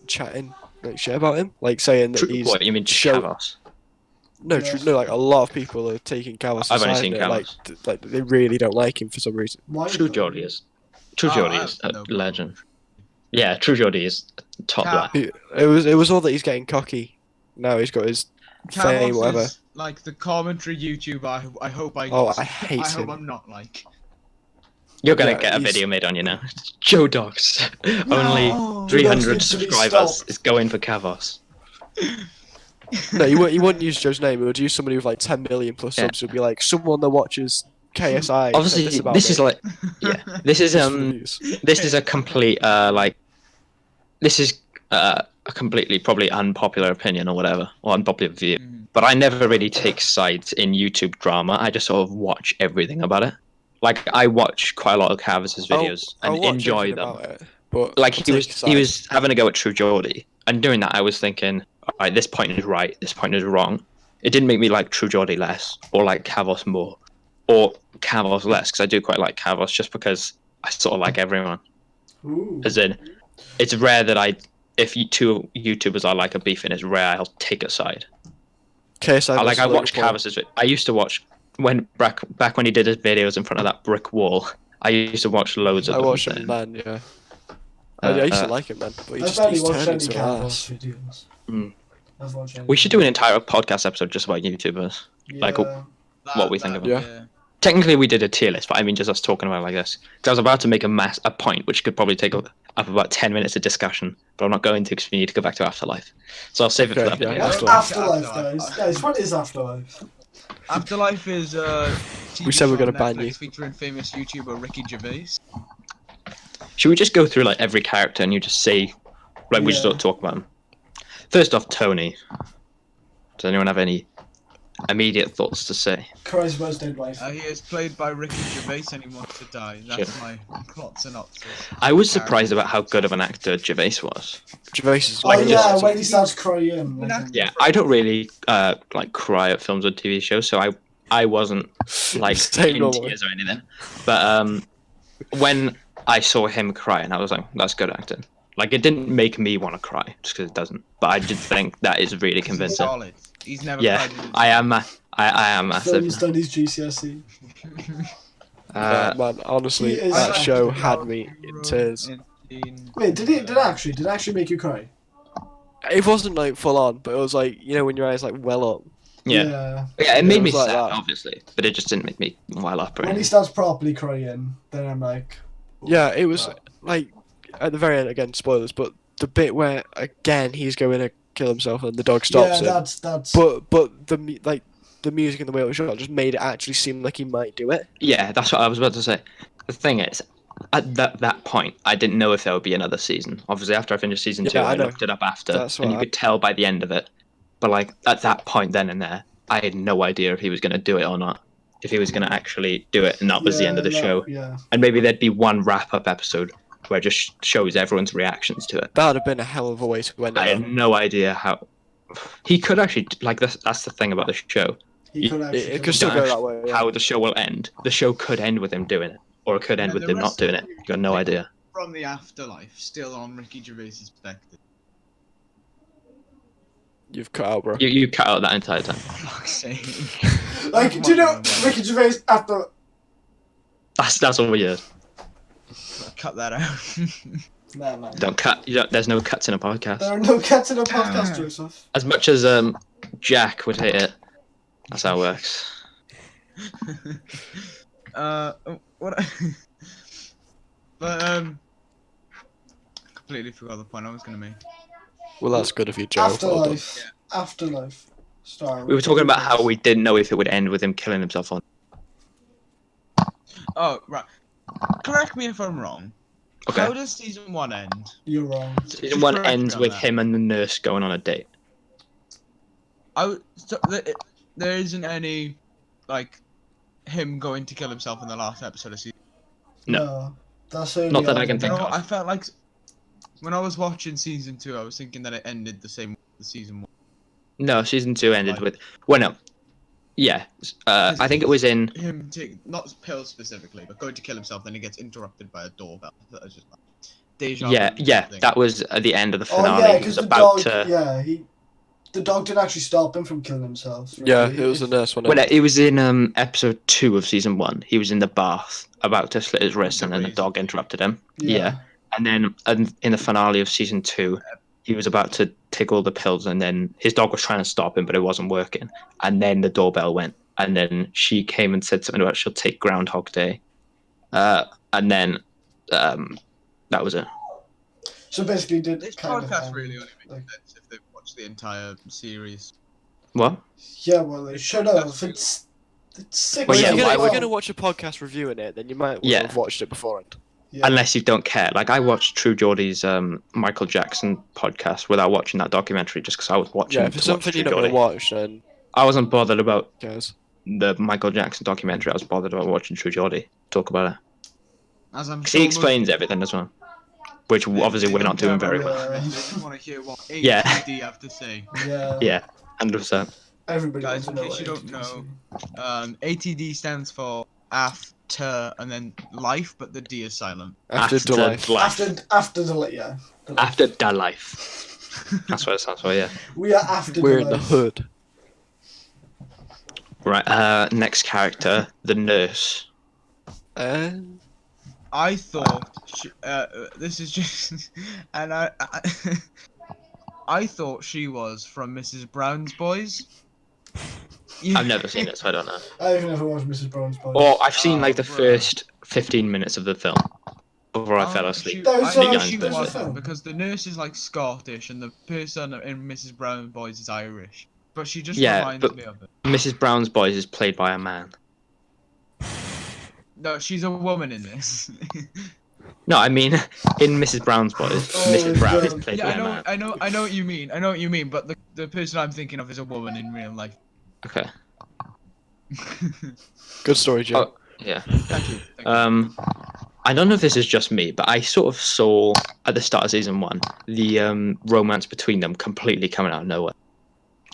chatting like shit about him, like saying that he's What you mean, show- Chavos? no, Yeah. no, like a lot of people are taking Callis I've only aside seen and, like, Callis. like they really don't like him for some reason. Why True though? Geordie is. True Oh, Geordie I is have a no problem. legend. Yeah, True Geordie is top Cal- lad. It was all that he's getting cocky. Now he's got his fame, Cavos whatever. is like the commentary YouTuber. I hope I. Oh, I hate I hope him. I'm not like. You're gonna Yeah, get a he's- video made on you now. Joe Dogs. Only No. 300 needs to be subscribers stopped. is going for Cavos. No, you wouldn't use Joe's name. He would use somebody with like 10 million plus Yeah. subs. Would be like someone that watches KSI. said Obviously, this, about this me. is like, yeah, this is Just for the views. this is a complete this is a completely probably unpopular opinion or whatever, or unpopular view. Mhm. But I never really take sides in YouTube drama. I just sort of watch everything about it. Like I watch quite a lot of Cavus's videos I'll and watch enjoy everything them. about it, but Like take he a was side. having a go at True Geordie, and doing that I was thinking, all right, this point is right, this point is wrong. It didn't make me like True Geordie less or like Cavos more. or Kavos less, because I do quite like Kavos, just because I sort of like everyone. Ooh. As in, it's rare that if two YouTubers I like are beefing, it's rare I'll take a side. KSI I versus watched Logan Paul. Kavos. I used to watch back when he did his videos in front of that brick wall. I used to watch loads of I them. watched him then, yeah. I used to like him, man, but I've barely he's watched turned any into an Cavos ass. videos. Mm. I've watched any We should do an entire podcast episode just about YouTubers. like, Yeah. what we think of them. Yeah. Technically, we did a tier list, but I mean just us talking about it like this. Because I was about to make a point, which could probably take up about 10 minutes of discussion, but I'm not going to because we need to go back to Afterlife. So I'll save it for Okay, that yeah. video. What's Afterlife. Afterlife, guys? What is Afterlife? Afterlife is We said we're gonna ban Netflix you. featuring famous YouTuber Ricky Gervais. Should we just go through like every character and you just say, like, we just Yeah. sort of talk about them? First off, Tony. Does anyone have any immediate thoughts to say? Christ's most dead wife. He is played by Ricky Gervais and he wants to die. That's Sure. my plot synopsis. I was surprised about how good of an actor Gervais was. Gervais is Oh like, yeah, just- when he starts crying. like, Yeah, I don't really like cry at films or TV shows, so I wasn't like Same in normally. tears or anything. But when I saw him crying, I was like, that's good acting. Like, it didn't make me want to cry, just because it doesn't. But I did think that is really He's convincing. solid. He's never Yeah, cried in his I am massive. Film studies GCSE. man, honestly, He is that acting show out. had me in tears. Wait, did it actually make you cry? It wasn't like full on, but it was like, you know, when your eyes like well up. Yeah, it Yeah, made it me was like sad, that. obviously, but it just didn't make me well up. Or When he anything. starts properly crying, then I'm like, Yeah, it was wow. like at the very end, again, spoilers, but the bit where again he's going to kill himself and the dog stops yeah, him. that's. But the music and the way it was shot just made it actually seem like he might do it. Yeah, that's what I was about to say. The thing is, at that point, I didn't know if there would be another season. Obviously, after I finished season 2, Yeah, I I know. looked it up after, That's and what you I- could tell by the end of it. But like at that point, then and there, I had no idea if he was going to do it or not. If he was going to actually do it, and that was the end of the show. Yeah. And maybe there'd be one wrap-up episode where it just shows everyone's reactions to it. That would have been a hell of a way to end I it. had no idea how he could actually like this. That's the thing about the show. He could actually. It do could still don't go that way. Yeah. How the show will end. The show could end with him doing it, or it could end And with the him not rest doing of it. You got no idea. From the afterlife, still on Ricky Gervais's perspective. You've cut out, bro. You cut out that entire time. Fuck's sake. Like, do you know Ricky Gervais after? That's all we heard. Cut that out. Nah, man. Don't cut. There's no cuts in a podcast. There are no cats in a podcast, Joseph. As much as Jack would hate it, that's how it works. What? But completely forgot the point I was gonna make. Well, that's good of you, Joe. Well done. Afterlife. Afterlife. Star. We were talking about how we didn't know if it would end with him killing himself or not. Oh right. Correct me if I'm wrong. Okay. How does season 1 end? You're wrong. Season 1 Correct me ends on with that. him and the nurse going on a date. There isn't any like him going to kill himself in the last episode of season. No. That's only Not that I on- can You think know, of. I felt like when I was watching season 2, I was thinking that it ended the same as season 1. No, season 2 ended with. Well, no. Yeah. I think it was in. Him take not pills specifically, but going to kill himself, then he gets interrupted by a doorbell. That was just like deja vu Yeah. thing. That was at the end of the Oh finale. yeah, He because was the about dog. to. Yeah, the dog didn't actually stop him from killing himself. right? Yeah, it was the nurse one. Well, it was in episode 2 of season 1. He was in the bath about to slit his wrist, and then the dog interrupted him. Yeah. And then in the finale of season 2, he was about to take all the pills, and then his dog was trying to stop him, but it wasn't working. And then the doorbell went, and then she came and said something about she'll take Groundhog Day. And then that was it. So basically, did This kind of podcast end, really only makes like- sense if they've watched the entire series. What? Yeah, well, they should have. That's It's 6 Well, Well, yeah, if you're why gonna, would- we're gonna watch a podcast reviewing it, then you might well Yeah. have watched it beforehand. Yeah. Unless you don't care. Like, I watched True Geordie's Michael Jackson podcast without watching that documentary just because I was watching Yeah, if it's to watch something True you're not Geordie. gonna watch, then I wasn't bothered about who cares? the Michael Jackson documentary. I was bothered about watching True Geordie talk about it. As I'm 'Cause sure he most explains everything as well, which people- obviously they we're don't not doing care very about well. well. it, They just want to hear what Yeah. ATD have to say. Yeah. Yeah, 100%. Everybody Guys, wants to in know case what you don't ATD know, ATD stands for after and then life, but the D is silent. After the life. After the life, yeah. The life. After the life. That's what it sounds for, yeah. We are after We're the in the life. hood. Right, next character, the nurse. I thought this is just, and I thought she was from Mrs. Brown's Boys. Yeah. I've never seen it, so I don't know. I've never watched Mrs. Brown's Boys. Or I've seen like the bruh. first 15 minutes of the film before I fell asleep. That was I so think much- she there's a wasn't film. because the nurse is like Scottish and the person in Mrs. Brown's Boys is Irish. But she just Yeah, reminds but- me of it. Mrs. Brown's Boys is played by a man. No, she's a woman in this. No, I mean in Mrs. Brown's Boys, Oh Mrs. my Brown is God. played Yeah, by I a know, man. I know what you mean. I know what you mean. But the person I'm thinking of is a woman in real life. Okay. Good story, Joe. Oh, yeah. Thank you. Thank you. I don't know if this is just me, but I sort of saw at the start of season 1 the romance between them completely coming out of nowhere.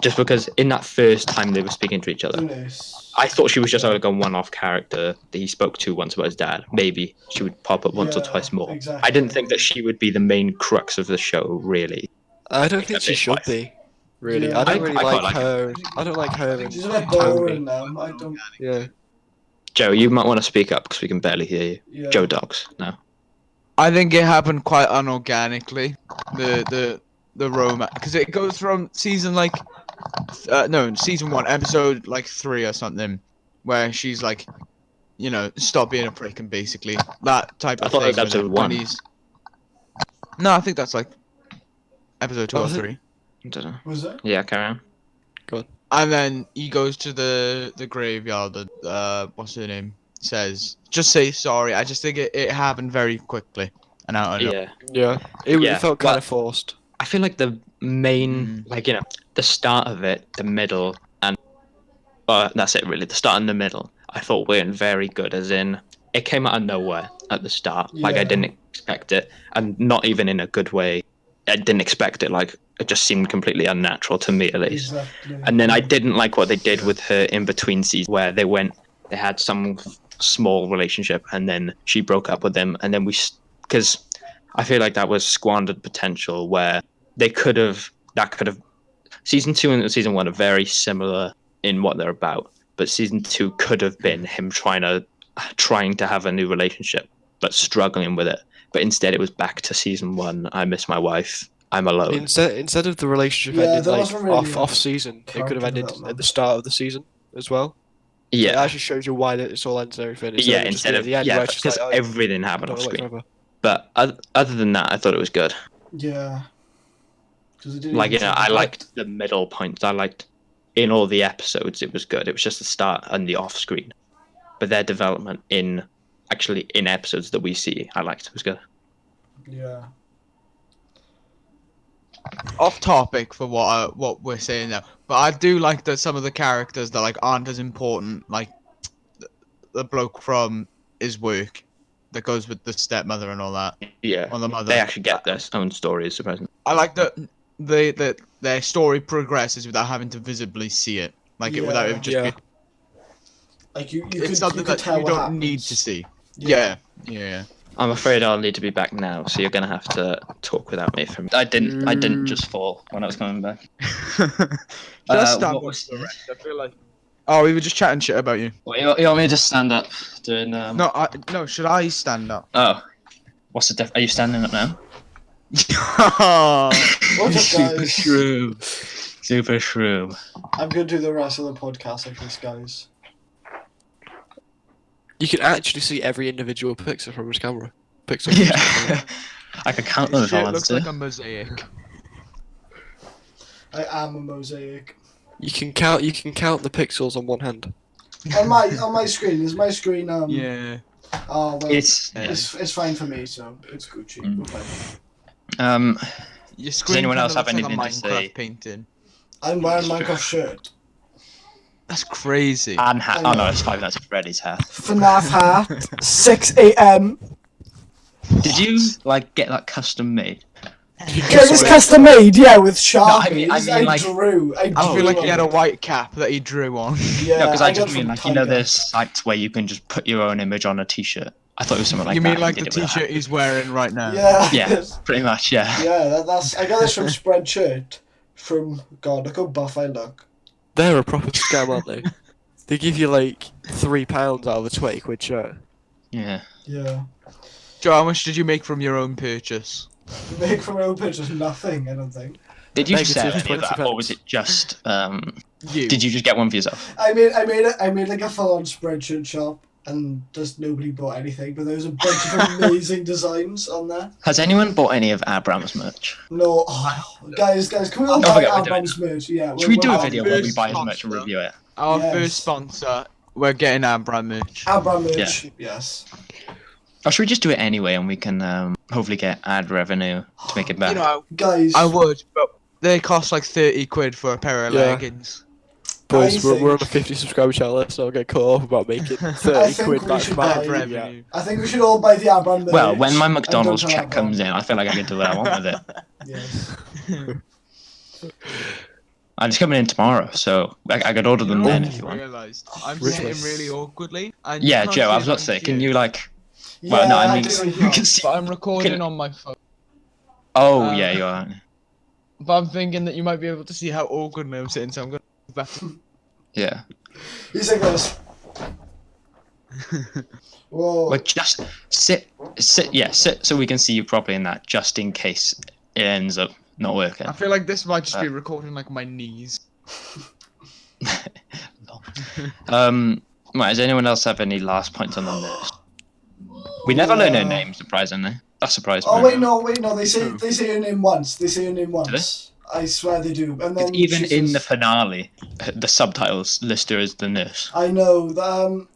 Just because in that first time they were speaking to each The other, nurse. I thought she was just like a one-off character that he spoke to once about his dad. Maybe she would pop up once or Yeah, twice more. exactly. I didn't think that she would be the main crux of the show, really. I don't think Except she it's should wife. be. Really, Yeah. I don't I really quite like like her. I don't like her and She's a bit Tony. boring now. I don't. Yeah. Joe, you might want to speak up because we can barely hear you. Yeah. Joe Dogs, no. I think it happened quite unorganically. The romance, because it goes from season like, season 1, episode like 3 or something, where she's like, you know, stop being a prick and basically that type of I thought thing. it was episode when 1. he's- No, I think that's like episode 2 Oh, or is it? 3. I don't know. Was it? Yeah, carry on. And then he goes to the graveyard. What's her name? Says, just say sorry. I just think it happened very quickly and out of nowhere. Yeah. Yeah. It Yeah, felt kind but- of forced. I feel like the main, the start of it, the middle, and that's it really. The start and the middle, I thought weren't very good. As in, it came out of nowhere at the start. Like I Yeah. didn't expect it, and not even in a good way. I didn't expect it. Like it just seemed completely unnatural to me, at least. Exactly. And then I didn't like what they did with her in between seasons, where they had some small relationship, and then she broke up with him, and then because I feel like that was squandered potential where that could have season 2 and season 1 are very similar in what they're about, but season 2 could have been him trying to have a new relationship but struggling with it. But instead it was back to season 1. I miss my wife. I'm alone. Instead of the relationship Yeah, ending there like wasn't really off season, it could have character ended development. at the start of the season as well. It Yeah, actually shows you why it's all ends and everything. yeah. just Instead being of at the end where it's just because like, oh, everything I happened don't off know, screen. whatever. But other than that, I thought it was good. Yeah. 'Cause it didn't Like, even I seem- liked the middle points. I liked in all the episodes it was good. It was just the start and the off screen. But their development in episodes that we see, I liked. It was good. Yeah. Off topic for what we're saying now, but I do like that some of the characters that like aren't as important, like the bloke from his work that goes with the stepmother and all that, Yeah. or the mother. They actually get their own stories, surprisingly. I like that their story progresses without having to visibly see it, like it without it just. Yeah. Like you It's could, something you could that tell you what don't need happens. to see. Yeah. I'm afraid I'll need to be back now, so you're gonna have to talk without me. I didn't just fall when I was coming back. Just stand what up was for the this? rest. I feel like. Oh, we were just chatting shit about you. What, you want me to just stand up doing? No, should I stand up? Oh, what's the diff? Are you standing up now? What's up, guys? shroom. Super shroom. I'm gonna do the rest of the podcast like this, guys. You can actually see every individual pixel from his camera. Pixel. Yeah. I could count them This if I shit wanted looks to. like a mosaic. I am a mosaic. You can count the pixels on one hand. On my screen is my screen. Yeah. Oh well. It's It's fine for me, so it's Gucci. Mm. We're fine. Your screen anyone kinda else have looks like a anything to Minecraft say? painting. I'm wearing Minecraft shirt. That's crazy. and hat. Oh no, it's 5 Nights at Freddy's hat. FNAF hat. 6 a.m. Did you like get that custom made? You Yeah, it's custom made, yeah, with Sharpies. I mean, like- I feel like he had a on it. white cap that he drew on. Yeah, No, because I got just mean from like you know, Tiger. there's sites where you can just put your own image on a T-shirt. I thought it was something like You that. mean He like did the it with a T-shirt hat. he's wearing right now? Yeah. Yeah, pretty much. Yeah. Yeah, that's. I got this from Spreadshirt. From God, look how buff I look. They're a proper scam, aren't they? They give you like £3 out of a 20 quid shirt. Yeah. Yeah. Joe, how much did you make from your own purchase? Make from my own pictures nothing, I don't think. Did you Negative sell any of 20 that, or was pence. it just? You. Did you just get one for yourself? I made like a full on spreadshirt shop and just nobody bought anything, but there was a bunch of amazing designs on there. Has anyone bought any of Abram's merch? No, guys, can we all Don't buy forget we're doing Album's merch? Yeah. Should we do a Our video where we first buy his merch and sponsor. review it? Our Yes. first sponsor, we're getting Abra merch. Album merch? Yes. Or should we just do it anyway, and we can hopefully get ad revenue to make it You better? know, Guys, I would, but they cost like 30 quid for a pair of Yeah. leggings. Boys, I we're on a think- 50 subscriber channel, so I'll get cut off about making 30 I think quid we back should back buy- revenue. I think we should all buy the Album merch. Well, when my and McDonald's don't tell check comes in, Album. I feel like I can do what I want with it. Yes. And it's coming in tomorrow, so I could order them then if you want. Realised I'm Really? sitting really awkwardly. And you Yeah, can't Joe, see I it was about on to say, can here, you like? Yeah, Well, no, I I mean, do you think can see. But I'm recording Can- on my phone. Oh Um, yeah, you are. But I'm thinking that you might be able to see how awkwardly I'm sitting, so I'm gonna move back. Yeah. He's like this. Whoa. Well, just sit, so we can see you properly in that, just in case it ends up not working. I feel like this might just be recording like my knees. Right, does anyone else have any last points on the nurse? We never learn her name, surprisingly. That surprised me. Oh wait, no. They say her name once. They say her name once. I swear they do. And then Even she in says- the finale, the subtitles list her as the nurse. I know.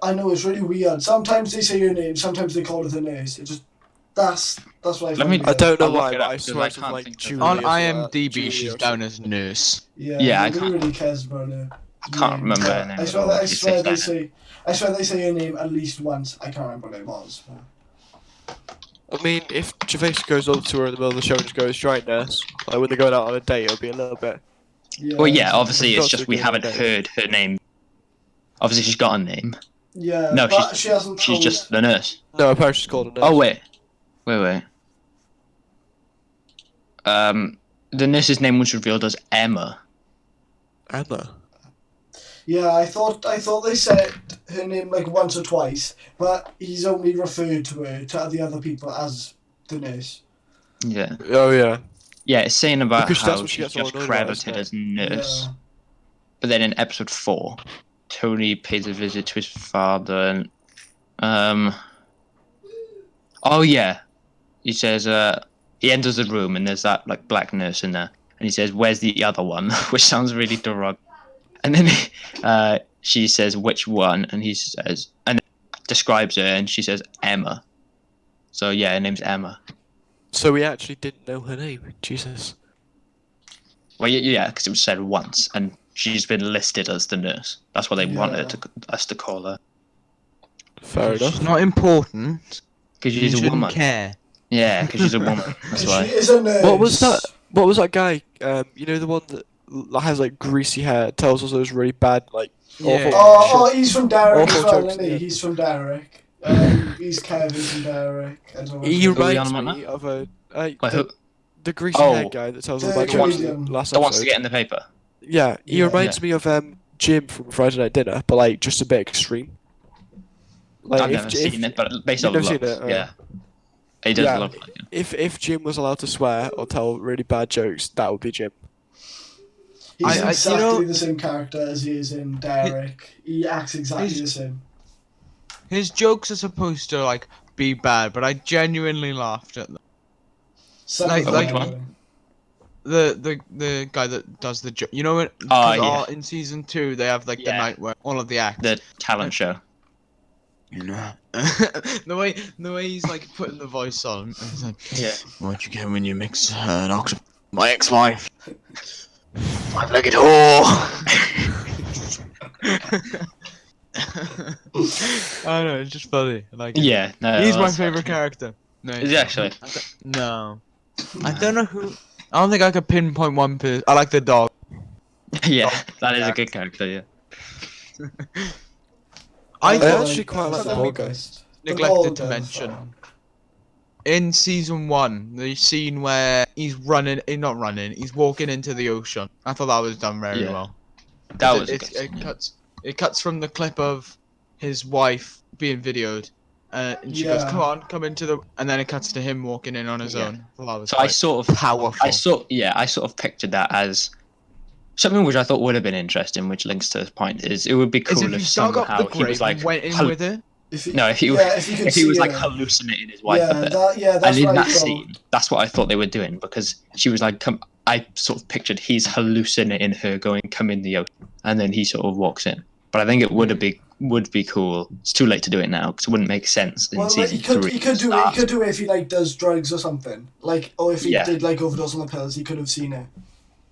I know it's really weird. Sometimes they say your name. Sometimes they call her the nurse. It just that's what I. Let find me- weird. I don't know I'll look why, it but up I because swear I it's can't like think of- Julie. On or something. IMDb, Julie she's or down something. as nurse. Yeah, Yeah, I nobody can't- really cares about her. I can't remember her name I at swear all. that I It's swear they Dana. say. I swear they say her name at least once. I can't remember what it was. I mean, if Gervais goes up to her in the middle of the show and just goes, "Right, nurse," like when they're going out on a date, it'll be a little bit. Yeah, Well, yeah, obviously it's Got just to we give haven't her a name. heard her name. Obviously she's got a name. Yeah, No, but she hasn't she's told- just the nurse. No, apparently she's called a nurse. Oh wait. The nurse's name was revealed as Emma. Emma. Yeah, I thought they said her name like once or twice, but he's only referred to her to the other people as the nurse. Yeah. Oh yeah. Yeah, it's saying about Because that's how what she she's gets all just annoyed about, isn't credited it? as nurse. Yeah. But then in episode 4, Tony pays a visit to his father and oh yeah. He says he enters the room and there's that like black nurse in there and he says, "Where's the other one?" which sounds really derogatory. And then she says, "Which one?" and he says and describes her and she says Emma. So yeah, her name's Emma. So we actually didn't know her name. Jesus. Well, yeah, because it was said once, and she's been listed as the nurse. That's what they wanted us to call her. Fair enough. She's not important. Because You she's a shouldn't woman. care. Yeah, because she's a woman. That's She why. is a nurse. What was that? What was that guy? You know the one that has like greasy hair, tells us those really bad like Yeah. awful. Oh, shit. he's from Derek Awful as well, jokes, isn't he? yeah. He's from Derek. He's Kevin from Derek. I don't know what He his name is. reminds on me of a Wait, the greasy Oh. hair guy that tells us The about jokes in comedian. the last that wants to episode. get in the paper. Yeah, he Yeah. reminds me of Jim from Friday Night Dinner, but like just a bit extreme. Like I've never seen it, but based on You've the never looks, seen it? yeah. He does Yeah. look like it. if Jim was allowed to swear or tell really bad jokes, that would be Jim. He's you exactly know- the same character as he is in Derek. He acts exactly He's- the same. His jokes are supposed to like be bad, but I genuinely laughed at them. Some Like- of them which are one? really- The guy that does the joke. You know what? Oh, yeah. In season 2 they have like the Yeah. night where all of the acts. The talent show. You know, the way he's like putting the voice on. And he's like, Yeah. "What you get when you mix an ox? My ex-wife, five-legged whore." I don't know, it's just funny. Like, Yeah. No, he's my that's favorite actually- character. No, Is he actually? No, I don't know who. I don't think I could pinpoint one person. I like the dog. Yeah, that is a good character. Yeah. I I thought actually quite like the Something bald guy. best. neglected to bald guy, mention in season 1 the scene where he's running. He's not running. He's walking into the ocean. I thought that was done very Yeah. well. That 'Cause was a good scene, yeah. It cuts from the clip of his wife being videoed, and she goes, Yeah. "Come on, come into the," and then it cuts to him walking in on his Yeah. own. Well, that was So I quite sort of powerful. I sort of pictured that as something which I thought would have been interesting, which links to this point, is it would be As cool if if he dug up somehow the he grave was like and went in hal- with it. If you, no, if he if you could if he was see like her. hallucinating his wife Yeah, a bit. that's And in what I that thought. scene, that's what I thought they were doing, because she was like, I sort of pictured he's hallucinating her going, "Come in the ocean," and then he sort of walks in. But I think it would be cool. It's too late to do it now because it wouldn't make sense in Well, season he could 3. he could do it. He could do it if he like does drugs or something. Like, or if he Yeah. did like overdose on the pills, he could have seen it.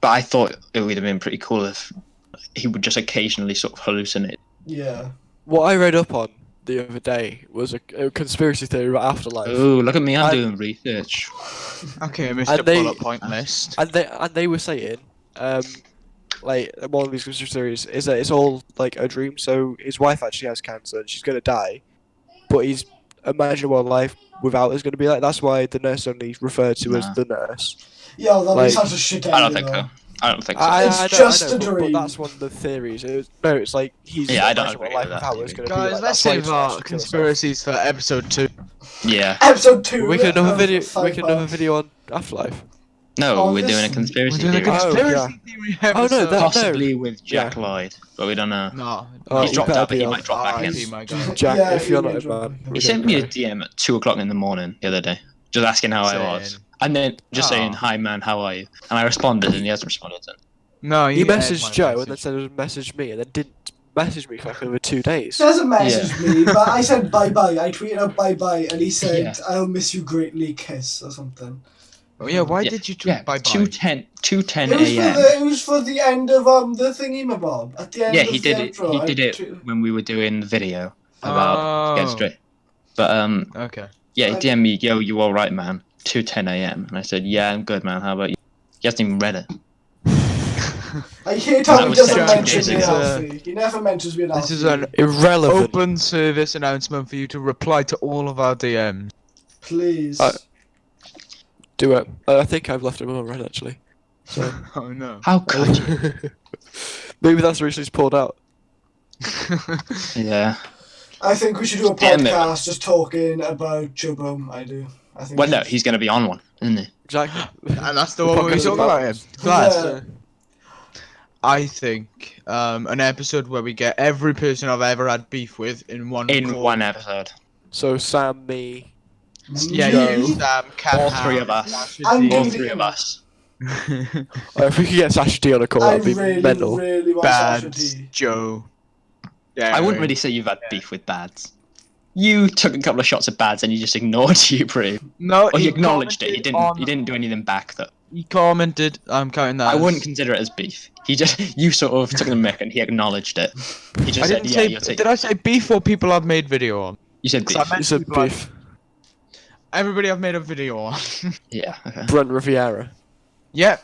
But I thought it would have been pretty cool if he would just occasionally sort of hallucinate. Yeah. What I read up on the other day was a conspiracy theory about afterlife. Oh, look at me! I'm And- doing research. Okay, Mr. And they- Bullet Point List. And they were saying, like one of these conspiracy theories is that it's all like a dream. So his wife actually has cancer and she's gonna die, but he's imagining what life without is gonna be like. That's why the nurse only referred to as Nah. the nurse. Yeah, that'll Like- be such a shit I don't ending, think though. so. I don't think so. It's I just know, a dream. But that's one of the theories. It's like he's Yeah, I don't imagining what agree life with that without is theory. gonna be Guys, like. let's That's why save he our actually kills himself. conspiracies for episode 2. Yeah. Episode 2. We could have a of video. We 5 could have a parts. video on afterlife. No, Oh, we're doing a this- conspiracy We're doing a theory. conspiracy yeah. theory Oh, no, episode. that- Possibly with Jack Lloyd, but we don't know. No. Oh, He's you dropped better out, but be he on. might drop back in. R.I.P. my God. Jack, Yeah, if you're he not did a drop man, back in. we're He sent me a gonna DM at 2 o'clock in the morning the other day, just asking how I was, Saying- and then just saying, Aw. "Hi man, how are you?" And I responded, and he hasn't responded. No, He aired messaged my Joe and then message. said it messaged me and then didn't message me for like over 2 days. He doesn't message me, but I said bye bye. I tweeted out bye bye, and he said, Yeah. "I'll miss you greatly, kiss," or something. Oh yeah, why Yeah, did you tweet Yeah, bye bye? 2:10 It was a.m. it was for the end of the thingy, my bob. At the end Yeah, of he the did it. outro, He I did it tweeted- when we were doing the video about Get Oh. Straight. But Okay. yeah, he I- DM'd me, "Yo, you all right, man?" 2:10 a.m. And I said, "Yeah, I'm good, man. How about you?" He hasn't even read it. I hate That how he was doesn't 17 mention days me, ago. Alfie. He never mentions me, This is Alfie. an Irrelevant. open service announcement for you to reply to all of our DMs. Please. Do it. I think I've left him unread actually. So Oh no. How could you? maybe that's the reason he's pulled out. Yeah. I think we should do a Damn it. podcast just talking about Joe Boom. I do. I think. Well, we no, should- he's going to be on one, isn't he? Exactly. And that's the The one we podcast talk about- about him. Class. Yeah. I think an episode where we get every person I've ever had beef with in one In call. one episode. So Sam, me. Yeah, Joe. you, Sam, Cat, All three of us. Sasha I'm D, All gonna- three of us. If we could get Sasha D on a call, I that'd be really, mental. really want Sasha Bads, D. Joe. Yeah, I wouldn't really say you've had beef with Bads. You took a couple of shots at Bads and you just ignored you, Prue. No, Or he acknowledged it. commented on- He didn't do anything back though. He commented. I'm counting that. I as- wouldn't consider it as beef. You sort of took the mick and he acknowledged it. He I just said, didn't "Yeah, say. you'll take." Did I say beef or people I've made video on? You said 'Cause beef. I meant You said people beef. Everybody I've made a video on. Yeah. Okay. Brent Riviera. Yep,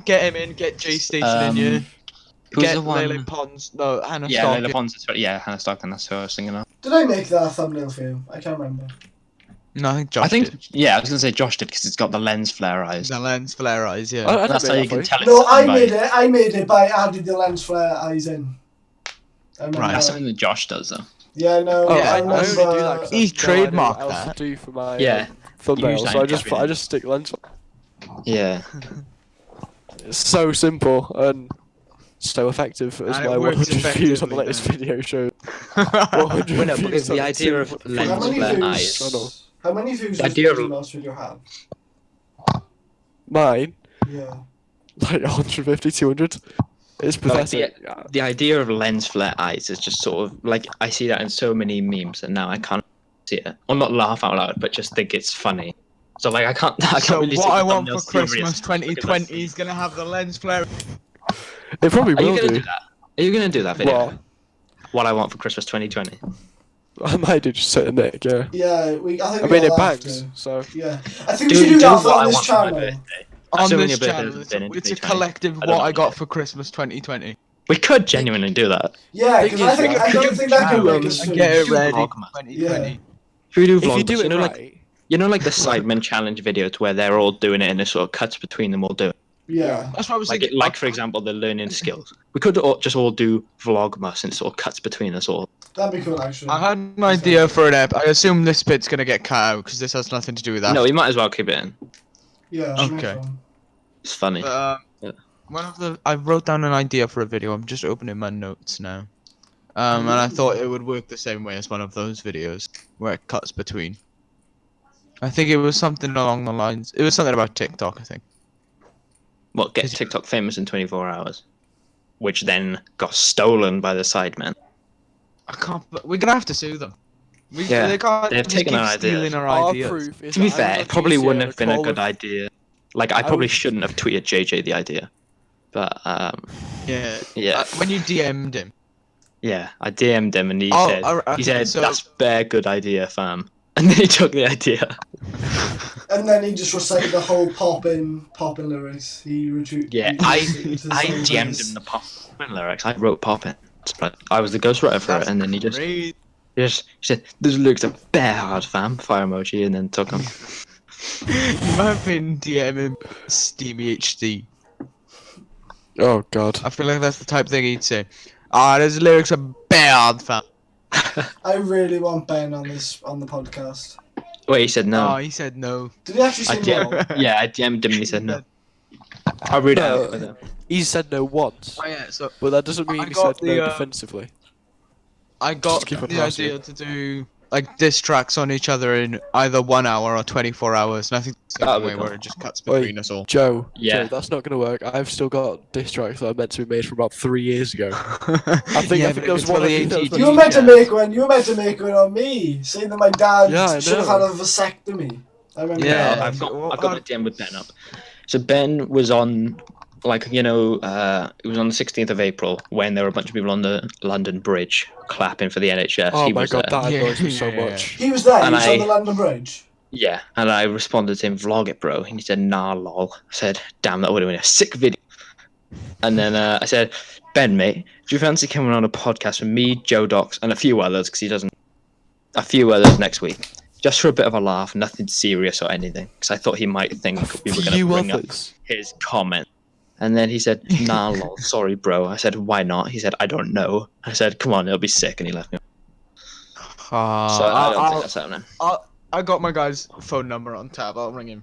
get him in. Get J Station in you. Who's Get the one? Lele Pons. No, Hannah Yeah, Stockton. Layla Pons. Yeah, Hannah Stockton. That's who I was thinking of. Did I make that thumbnail for you? I can't remember. No, I think Josh I think. did. Yeah, I was gonna say Josh did because it's got the lens flare eyes. The lens flare eyes, yeah. I That's don't how make you that can for tell it's. No, I done by- made it. I made it by adding the lens flare eyes in. I remember Right. That's that. something that Josh does though. Yeah, no. Oh, Yeah, I I only do remember- that 'cause I He's have no idea trademarked what else that. to do for my Yeah. thumbnail, Use that so in everything. I just stick lens. Yeah. It's so simple and so effective as And it my works 100 views on the effectively, latest then. video shows. Well, no, but views it's the on idea of 200 lens How many flare views. eyes. views? How many views The does idea the of- last video have? Mine, Yeah. like 150, 200. It's No, like pathetic. the idea of lens flare eyes is just sort of like I see that in so many memes, and now I can't see it, or not laugh out loud, but just think it's funny. So like I can't So really what take I the want for thumbnail serious Christmas because 2020 is gonna have the lens flare. It probably Are you will gonna do. do that? Are you gonna do that video? What? What I want for Christmas 2020? I might do just certain Nick, yeah. Yeah, I think I we mean, it all have bangs, to. so. Yeah, I think we should do that what I on this want for my channel. birthday. On Assuming this your birthday channel, hasn't been in it's a 2020. collective I don't what know I got yet. for Christmas 2020. We could genuinely do that. Yeah, Thing because is, I right, don't think that can make us And food. get it do ready vlog, for man. 2020. Should we do if you vlogmas? do it Like right, like the Sidemen challenge videos where they're all doing it and it sort of cuts between them all doing. Yeah. That's what I was Like thinking. for example, the learning skills. We could just all do vlogmas and it sort of cuts between us all. That'd be cool, actually. I had an idea for an app. I assume this bit's gonna get cut out because this has nothing to do with that. No, we might as well keep it in. Yeah. Okay. It's funny. Yeah. I wrote down an idea for a video. I'm just opening my notes now. And I thought it would work the same way as one of those videos where it cuts between. I think it was something along the lines. It was something about TikTok, I think. What, get TikTok famous in 24 hours? Which then got stolen by the Sidemen. I can't. We're gonna have to sue them. Yeah, They can't they've just taken keep our ideas. stealing our our ideas. proof is To be that I fair, was it on probably GCN wouldn't on have been a call good with- idea. Like, I I probably was- shouldn't have tweeted JJ the idea. But, Yeah. yeah. When you DM'd him. Yeah, I DM'd him and he Oh, said, okay, so- that's bare good idea, fam. And then he took the idea. And then he just recited the whole poppin' lyrics. Yeah, I DM'd him the Poppin lyrics. I wrote Poppin. But I was the ghostwriter for it, and then he said, "Those lyrics are bare hard, fam." Fire emoji, and then took them. You might have been DMing Steamy HD. Oh god. I feel like that's the type of thing he'd say. Ah, those lyrics are bad, fam. I really want Ben on the podcast. Wait, he said no. Oh, he said no. Did he actually I say no? yeah, I DM'd him and he said no. I'll read it out. for them. He said no once, Oh yeah, so but that doesn't mean I he got said no the, defensively. I got Just keep on the harassing. idea to do like diss tracks on each other in either 1 hour or 24 hours, and I think that's the That'd only be way where cool. it just cuts Wait. between us all. Joe, Yeah. Joe, that's not gonna work. I've still got diss tracks that are meant to be made from about 3 years ago. I think there was one. I think there was You were meant to make one. You were meant to make one on me, saying that my dad Yeah, I should have know. had a vasectomy. I remember. Yeah. that. I've got my DM with Ben up. So Ben was on, like, it was on the 16th of April when there were a bunch of people on the London Bridge clapping for the NHS. Oh He my was god, there. that annoys me Yeah, so yeah, much. He was there. He And was on the London Bridge. Yeah, and I responded to him, vlog it, bro. And he said, nah, lol. I said, damn, that would have been a sick video. And then I said, Ben, mate, do you fancy coming on a podcast with me, Joe Docs, and a few others, because he doesn't, a few others next week, just for a bit of a laugh, nothing serious or anything, because I thought he might think we were going to Few bring up others. his comment. And then he said, nah, lol, sorry, bro. I said, why not? He said, I don't know. I said, come on, it'll be sick, and he left me. So I don't think that's happening. I got my guy's phone number on tab. I'll ring him.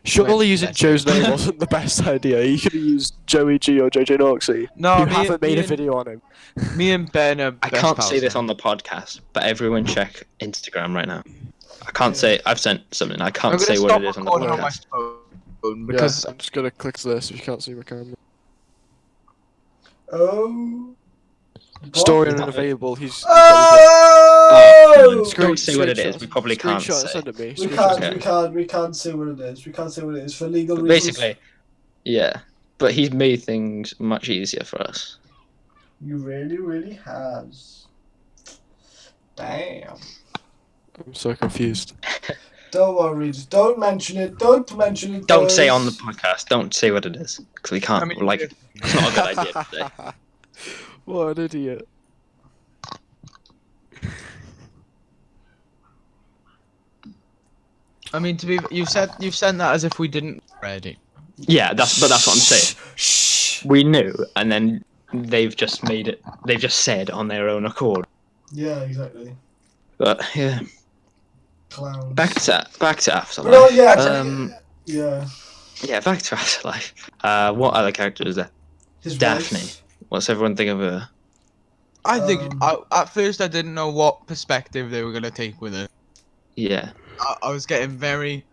Surely using Joe's name wasn't the best idea. You could have used Joey G or JJ Noxie. No, You me haven't and- made me a and- video on him. Me and Ben are I best can't pals say this now. on the podcast, but everyone check Instagram right now. I can't say I've sent something. I I'm can't gonna say stop what it is on the recording on my podcast. phone Because because I'm just gonna click this if you can't see my camera. Oh. Story What? unavailable. He's Oh! Don't say what it is. Screenshot. We probably can't Screenshot, say. send it me. We Screenshot. can't. We can't say what it is. We can't say what it is for legal But reasons. basically, yeah. But he's made things much easier for us. You really has. Damn. I'm so confused. Don't worry. Just don't mention it. Don't mention it. Don't say on the guys. podcast. Don't say what it is because we can't. I mean, like, it's not a good idea today. What an idiot. I mean, to be you've sent that as if we didn't already. Yeah, that's what I'm saying. Shh. We knew, and then they've just made it. They've just said on their own accord. Yeah, exactly. But yeah, Clowns. back to But Afterlife. no, yeah. Yeah, Yeah. back to Afterlife. What other characters is there? His Daphne. wife. What's everyone think of her? I think at first I didn't know what perspective they were gonna take with it. Yeah. I was getting very,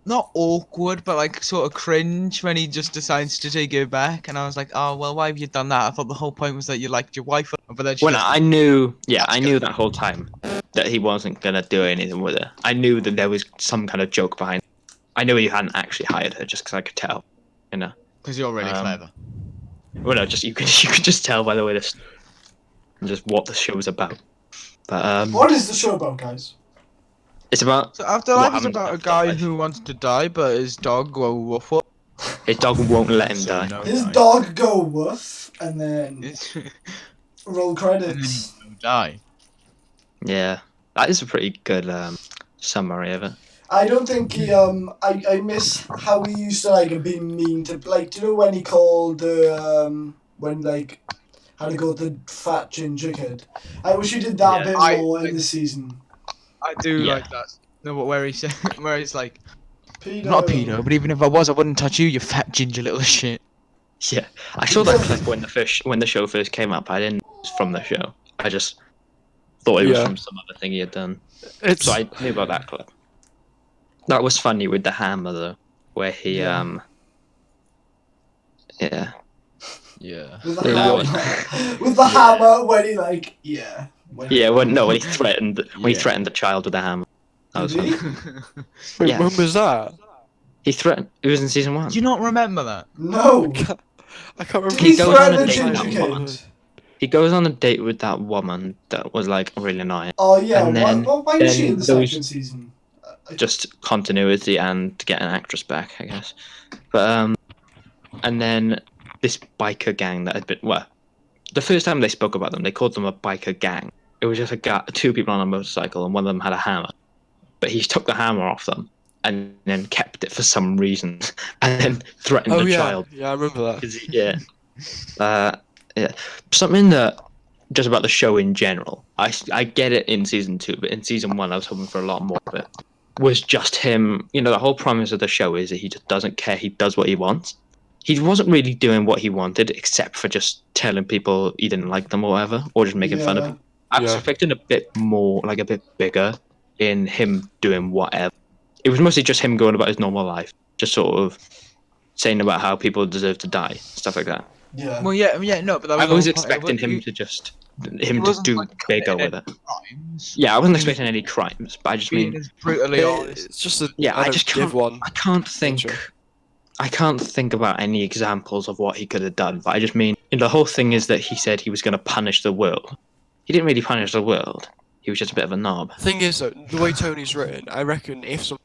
not awkward, but like sort of cringe when he just decides to take it back, and I was like, oh well, why have you done that? I thought the whole point was that you liked your wife, but then she Well, just- I knew. Yeah, I knew that whole time that he wasn't gonna do anything with her. I knew that there was some kind of joke behind. I knew he hadn't actually hired her, just because I could tell. You know. because you're really clever. Well, no, just you could just tell by the way this, just what the show's about. But What is the show about, guys? it's about So Afterlife What is happens about a after guy life? who wants to die, but his dog will woof up. his dog won't let him So die. no His die. dog go woof, and then and roll then he credits. will die. Yeah, that is a pretty good summary of it. I don't think he I miss how he used to like be mean to like. Do you know when he called when like how to go with the fat ginger kid? I wish he did that a Yeah. bit more in the season. I do Yeah. like that. No, but where he said, where he's like, Pedo. I'm not a pedo, but even if I was, I wouldn't touch you, you fat ginger little shit. Yeah, I saw that clip when the show first came up. I didn't know it was from the show. I just thought it was Yeah. from some other thing he had done. It's So I knew about that clip. That was funny with the hammer though, where he Yeah. yeah. Yeah. With the Yeah, hammer, with the hammer when he like when When he threatened Yeah. the child with the hammer. That was Did funny. he? Wait, Yeah. when was that? He threatened. It was in season 1. Do you not remember that? No. I can't remember. Did he He goes on threaten a the date ginger with kid? that He goes on a date with that woman that was like really annoying. Oh yeah. And then- why was she then in the those- second season? Just continuity and to get an actress back, I guess. But and then this biker gang that had been the first time they spoke about them, they called them a biker gang. It was just two people on a motorcycle, and one of them had a hammer. But he took the hammer off them and then kept it for some reason, and then threatened Oh the yeah, child. yeah, I remember that. 'Cause yeah, yeah. Something that just about the show in general. I get it in season 2, but in season 1, I was hoping for a lot more of it. Was just him. You know, the whole premise of the show is that he just doesn't care. He does what he wants. He wasn't really doing what he wanted, except for just telling people he didn't like them or whatever, or just making fun of Yeah. them. I was Yeah. expecting a bit more, like a bit bigger, in him doing whatever. It was mostly just him going about his normal life, just sort of saying about how people deserve to die, stuff like that. Yeah. Well, yeah, no, but that was I was the whole point. expecting him to just him to wasn't, do like, bigger committing with it. crimes. Yeah, I wasn't He was expecting any crimes, but I just being mean, as brutally honest. It's just a yeah, I don't just give can't. one. I can't think. nature. I can't think about any examples of what he could have done. But I just mean, the whole thing is that he said he was going to punish the world. He didn't really punish the world. He was just a bit of a knob. Thing is, though, the way Tony's written, I reckon if someone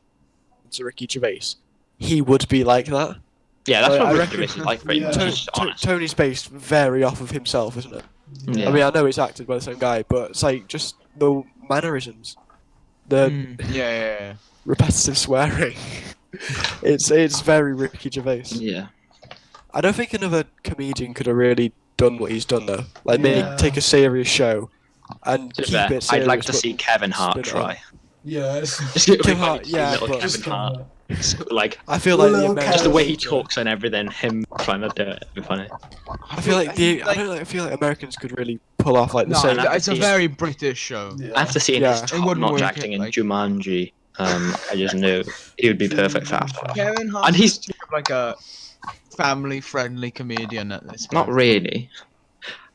to Ricky Gervais, he would be like that. Yeah, that's Like, what I Ricky reckon- Gervais is like, pretty Yeah. much. Tony, He's just honest. Tony's based very off of himself, isn't it? Yeah. I mean, I know it's acted by the same guy, but it's like just the mannerisms, the Yeah. repetitive swearing. it's very Ricky Gervais. Yeah. I don't think another comedian could have really done what he's done though. Like maybe Yeah. take a serious show and To be keep fair, it serious. I'd like to but see Kevin Hart spin it up. try. Yeah. It's Just get Kevin really Hart, funny, yeah, little but- Kevin Hart. Like, I feel like the Little American, just the way he Yeah. talks and everything, him trying to do it, it'd be funny. I feel like I feel like Americans could really pull off like the No, same. it's a he's- very British show. yeah. After seeing Yeah. his It wouldn't top-notch work acting in like- Jumanji, I just knew he would be perfect for Afterlife. Kevin Hart And he's- is like a family-friendly comedian at this point. Not really.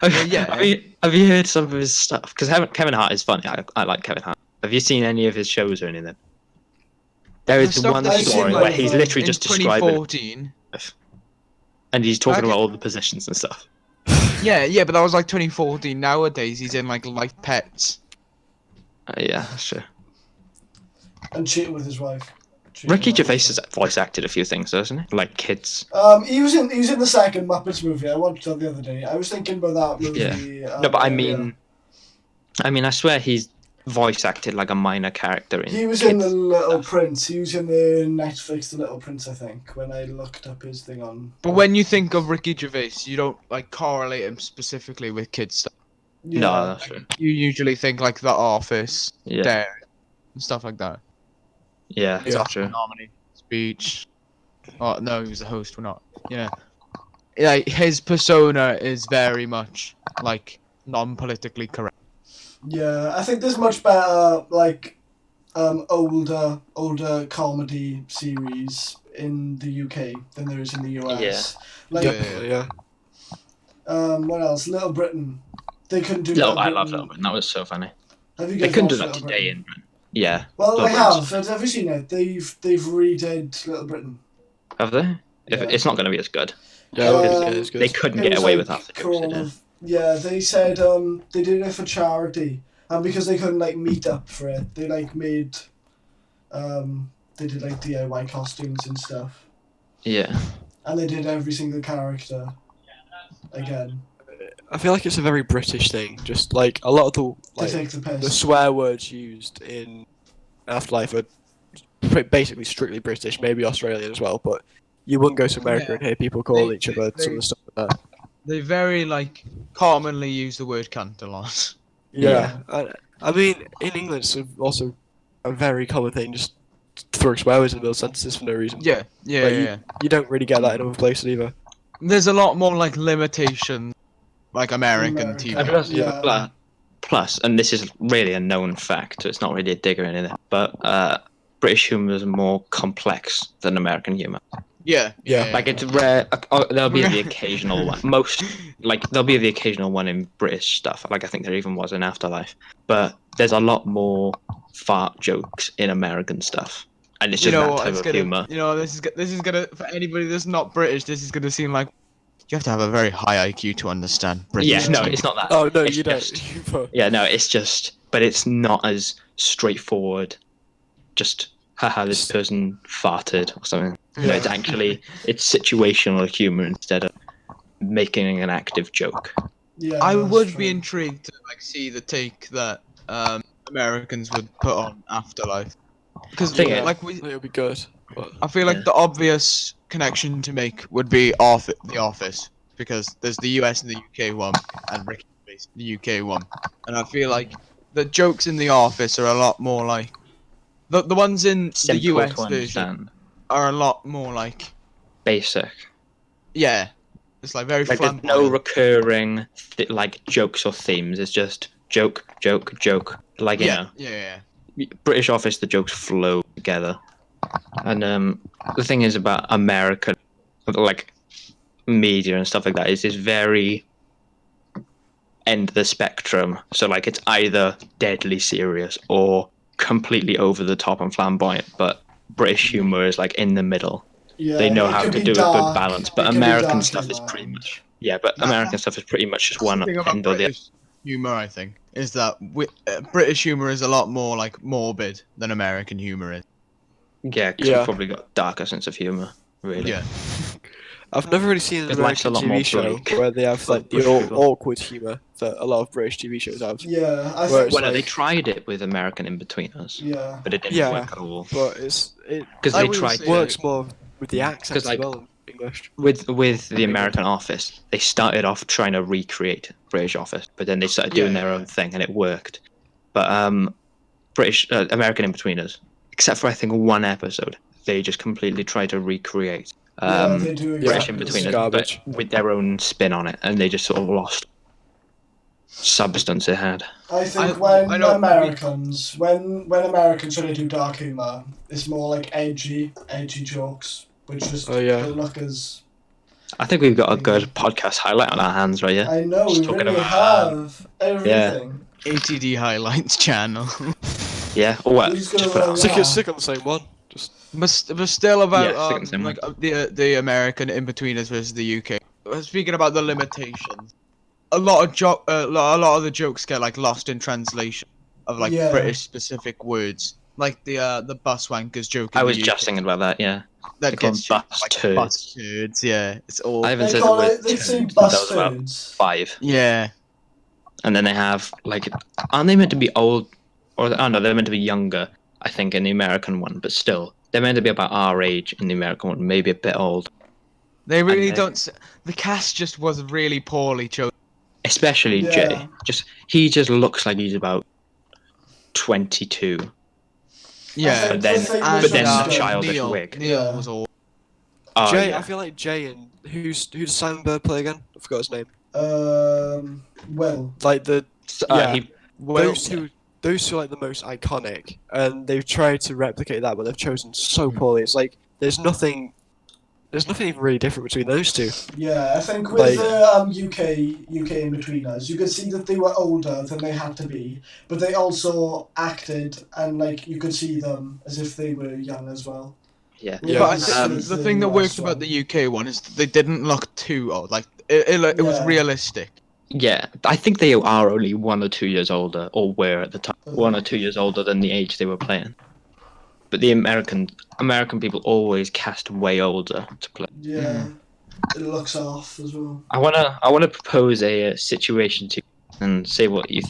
Well, yeah. Have you heard some of his stuff? Because Kevin Hart is funny. I like Kevin Hart. Have you seen any of his shows or anything? There is The stuff one that I've seen story one where of he's them literally In just describing, 2014. and he's talking Okay. about all the positions and stuff. Yeah, but that was like 2014. Nowadays, he's in like Life Pets. Yeah, that's true. And cheating with his wife. Cheating Ricky with Gervais his has voice acted a few things, hasn't he? Like Kids. wife. He was in the second Muppets movie. I watched that the other day. I was thinking about that movie. No, but I earlier. mean, I swear he's voice acted like a minor character in. He was Kids. in The Little Prince. He was in the Netflix The Little Prince, I think, when I looked up his thing on. But when you think of Ricky Gervais, you don't like correlate him specifically with kids stuff. Yeah. No, that's true. You usually think like The Office, Yeah, Dare, and stuff like that. yeah, Yeah. that's true. Harmony, Speech. Oh no, he was the host. We're not. Yeah. Like his persona is very much like non-politically correct. Yeah, I think there's much better like older comedy series in the UK than there is in the US. Like Yeah. what else? Little Britain. They couldn't do. Little, Little I Britain. love Little Britain. That was so funny. Have you They guys couldn't do watched that Little today Britain? in Britain. Yeah. Well, Little they Britain's- have. Have you seen it? They've redid Little Britain. Have they? Yeah. It's not going to be as good. Yeah, it's good. They couldn't It get was away like with half the jokes they did. Yeah, they said they did it for charity, And because they couldn't like meet up for it, they like made, they did like DIY costumes and stuff, Yeah. and they did every single character again. I feel like it's a very British thing. Just like a lot of They the take the the piss. swear words used in Afterlife are basically strictly British, maybe Australian as well. But you wouldn't go to America Yeah. and hear people call They- each other some of the stuff like that. They very like commonly use the word cunt a lot. Yeah, I mean, in England, it's also a very common thing. Just throwing swear words in the middle of sentences for no reason. Yeah, yeah, But yeah. you don't really get that in other places either. There's a lot more like limitations, like American America. TV. Plus, Yeah. plus, and this is really a known fact, so it's not really a dig or anything, but British humour is more complex than American humour. Yeah, Yeah. Like it's rare. There'll be the occasional one. There'll be the occasional one in British stuff. Like I think there even was in Afterlife. But there's a lot more fart jokes in American stuff, and it's you just know that what? type It's of gonna, humour. you know, this is gonna for anybody that's not British. This is gonna seem like you have to have a very high IQ to understand British. Yeah, no, TV. it's not that. Oh no, It's you don't. just- Yeah, no, it's just, but it's not as straightforward. Just, haha, this person farted or something. No, it's actually it's situational humor instead of making an active joke. Yeah. I that's would true. be intrigued to like see the take that Americans would put on Afterlife, because Thing is- like it would be good. But I feel like Yeah. the obvious connection to make would be The Office, because there's the US and the UK one, and Ricky Gervais, the UK one, and I feel like the jokes in The Office are a lot more like the ones in Simple the US to version understand. are a lot more like Basic. yeah, it's like very Like there's no flamboyant. recurring like jokes or themes. It's just joke, joke, joke. Like you Yeah, know, yeah. British Office, the jokes flow together. And the thing is about American, like media and stuff like that, is very end of the spectrum. So like it's either deadly serious or completely over the top and flamboyant. But British humor is like in the middle. Yeah, They know it how could to be do a dark, good balance. But it could be American dark stuff and is pretty violent. much but American stuff is pretty much just That's one the thing about end or the other. British humor, I think, is that British humor is a lot more like morbid than American humor is. Yeah, because Yeah. we've probably got a darker sense of humor, really. Yeah. I've never really seen an Because life's a American lot more TV show bleak. where they have For like the British people. awkward humor that a lot of British TV shows have. Yeah, I Well, think. it's Well, no, they like- tried it with American In-Betweeners, Yeah. but it didn't Yeah. work at all. But it Because I they will tried say- works more with the accents like- as well in English. with the American Office. They started off trying to recreate British Office, but then they started doing Yeah, their yeah. own thing, and it worked. But American In-Betweeners, except for I think one episode, they just completely tried to recreate Yeah, they do British exactly the In-Betweeners, same. Garbage. but with their own spin on it, and they just sort of lost substance it had. I think I when don't- Americans try to do dark humor, it's more like edgy jokes, which just Oh, yeah. don't look as. I think we've got a good podcast highlight on our hands right here. I know Just we talking really about- have everything. ATD highlights channel. Yeah, or what? Who's gonna Just put it run on. that? Stick on the same one. Just but still about Yeah, stick on the same like the American In-Betweeners versus the UK. Speaking about the limitations, a lot of the jokes get like lost in translation of like Yeah. British specific words, like the bus wankers joke. In I was the just UK. thinking about that, yeah. That They call gets them changed, bus like turds. bus turds. Yeah, it's all. I haven't They said the call word it. They say turd bus since I was about turds. 5. Yeah, And then they have, like, aren't they meant to be old? Or, oh no, they're meant to be younger, I think, in the American one, but still. They're meant to be about our age in the American one, maybe a bit old. they really they- don't. The cast just was really poorly chosen. Especially Yeah. Jay. He just looks like he's about 22. Yeah, think But then- the thing and was but then just, the childish Neil, wig. Neil Yeah. was all. Oh, Jay, yeah. I feel like Jay and who does Simon Bird play again? I forgot his name. Well, Like the yeah. Well, those two are like the most iconic, and they've tried to replicate that, but they've chosen so poorly. It's like there's nothing even really different between those two. yeah, I think with Like- the UK in between us, you could see that they were older than they had to be, but they also acted and like you could see them as if they were young as well. Yeah. Yeah. but I Versus think the thing that US worked about one. the UK one is that they didn't look too old. Like it was Yeah. realistic. Yeah, I think they are only 1 or 2 years older, or were at the time 1 or 2 years older than the age they were playing. But the American people always cast way older to play. Yeah. It looks off as well. I wanna propose a situation to you and say what you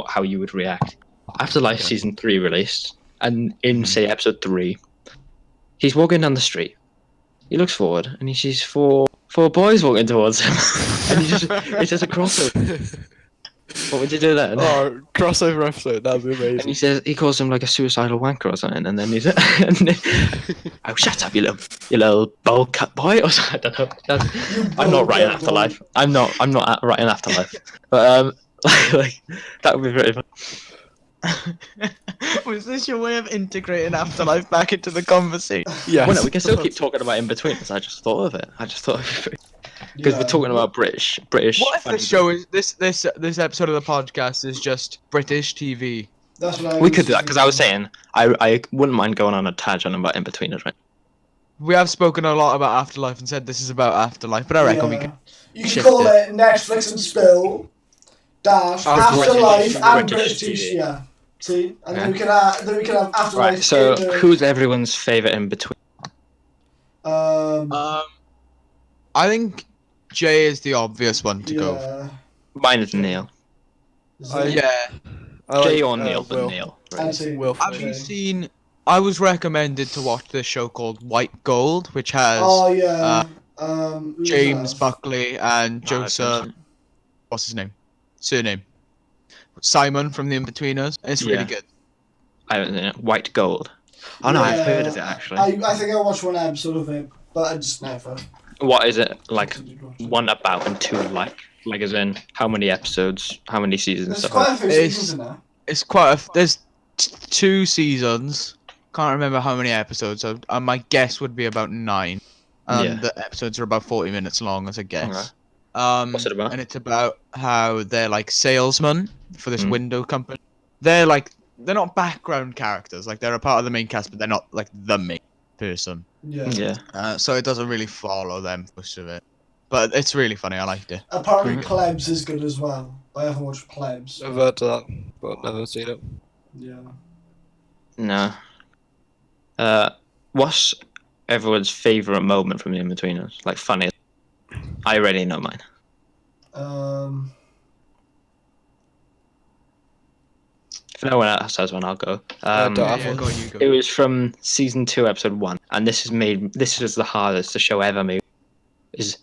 how you would react. Afterlife season 3 released, and in say episode 3, he's walking down the street. He looks forward and he sees four boys walking towards him, and it's just a crossover. What would you do then? Oh, crossover episode, that'd be And amazing. he calls him like a suicidal wanker or something, and then oh, shut up, you little bowl cut boy, or something. I don't know. I'm not writing Afterlife. I'm not writing Afterlife. But like that would be very fun. Was this your way of integrating Afterlife back into the conversation? Yes. Well, no, we can still keep talking about in between. I just thought of it. Because we're talking about British. What if funny this show is this episode of the podcast is just British TV? That's what I We was could do that because I was thinking. saying I wouldn't mind going on a tangent about in betweeners, right? We have spoken a lot about Afterlife and said this is about Afterlife, but I reckon we Yeah. could. You can shift call it. it Netflix and Spill dash Afterlife and British British TV. Yeah. See, and Yeah. then we can have Afterlife. Right. So in the- who's everyone's favorite in between? I think Jay is the obvious one to go. yeah. Mine is Neil. Yeah. I Jay like, or Neil, but Will. Neil. I'd Right. say Will for Have me. you seen? I was recommended to watch this show called White Gold, which has Oh yeah. Who's James that? Buckley and Joseph. What's his name? Surname. Simon from The Inbetweeners. It's really Yeah. good. I don't know. White Gold. Oh no, I've heard of it actually. I think I watched one episode of it, but I just never. What is it like? continued watching. One about and two like? Like as in how many episodes, how many seasons? There's Stuff quite like a few It's- seasons in there. It's quite a. There's 2 seasons. Can't remember how many episodes. So, my guess would be about 9. Yeah. The episodes are about 40 minutes long, as a guess. Okay. What's it about? And it's about how they're like salesmen for this Mm. window company. They're not background characters. Like they're a part of the main cast, but they're not like the main person. Yeah. Yeah. So it doesn't really follow them most of it. But it's really funny. I liked it. Apparently, Mhm. Plebs is good as well. I haven't watched Plebs. I've heard that, but never seen it. Yeah. No. What's everyone's favorite moment from the In-Betweeners? Like funny. I already know mine. If no one else has one, I'll go. don't Yeah, have one. go, you go. It was from season 2, episode 1, and this is the hardest the show ever made.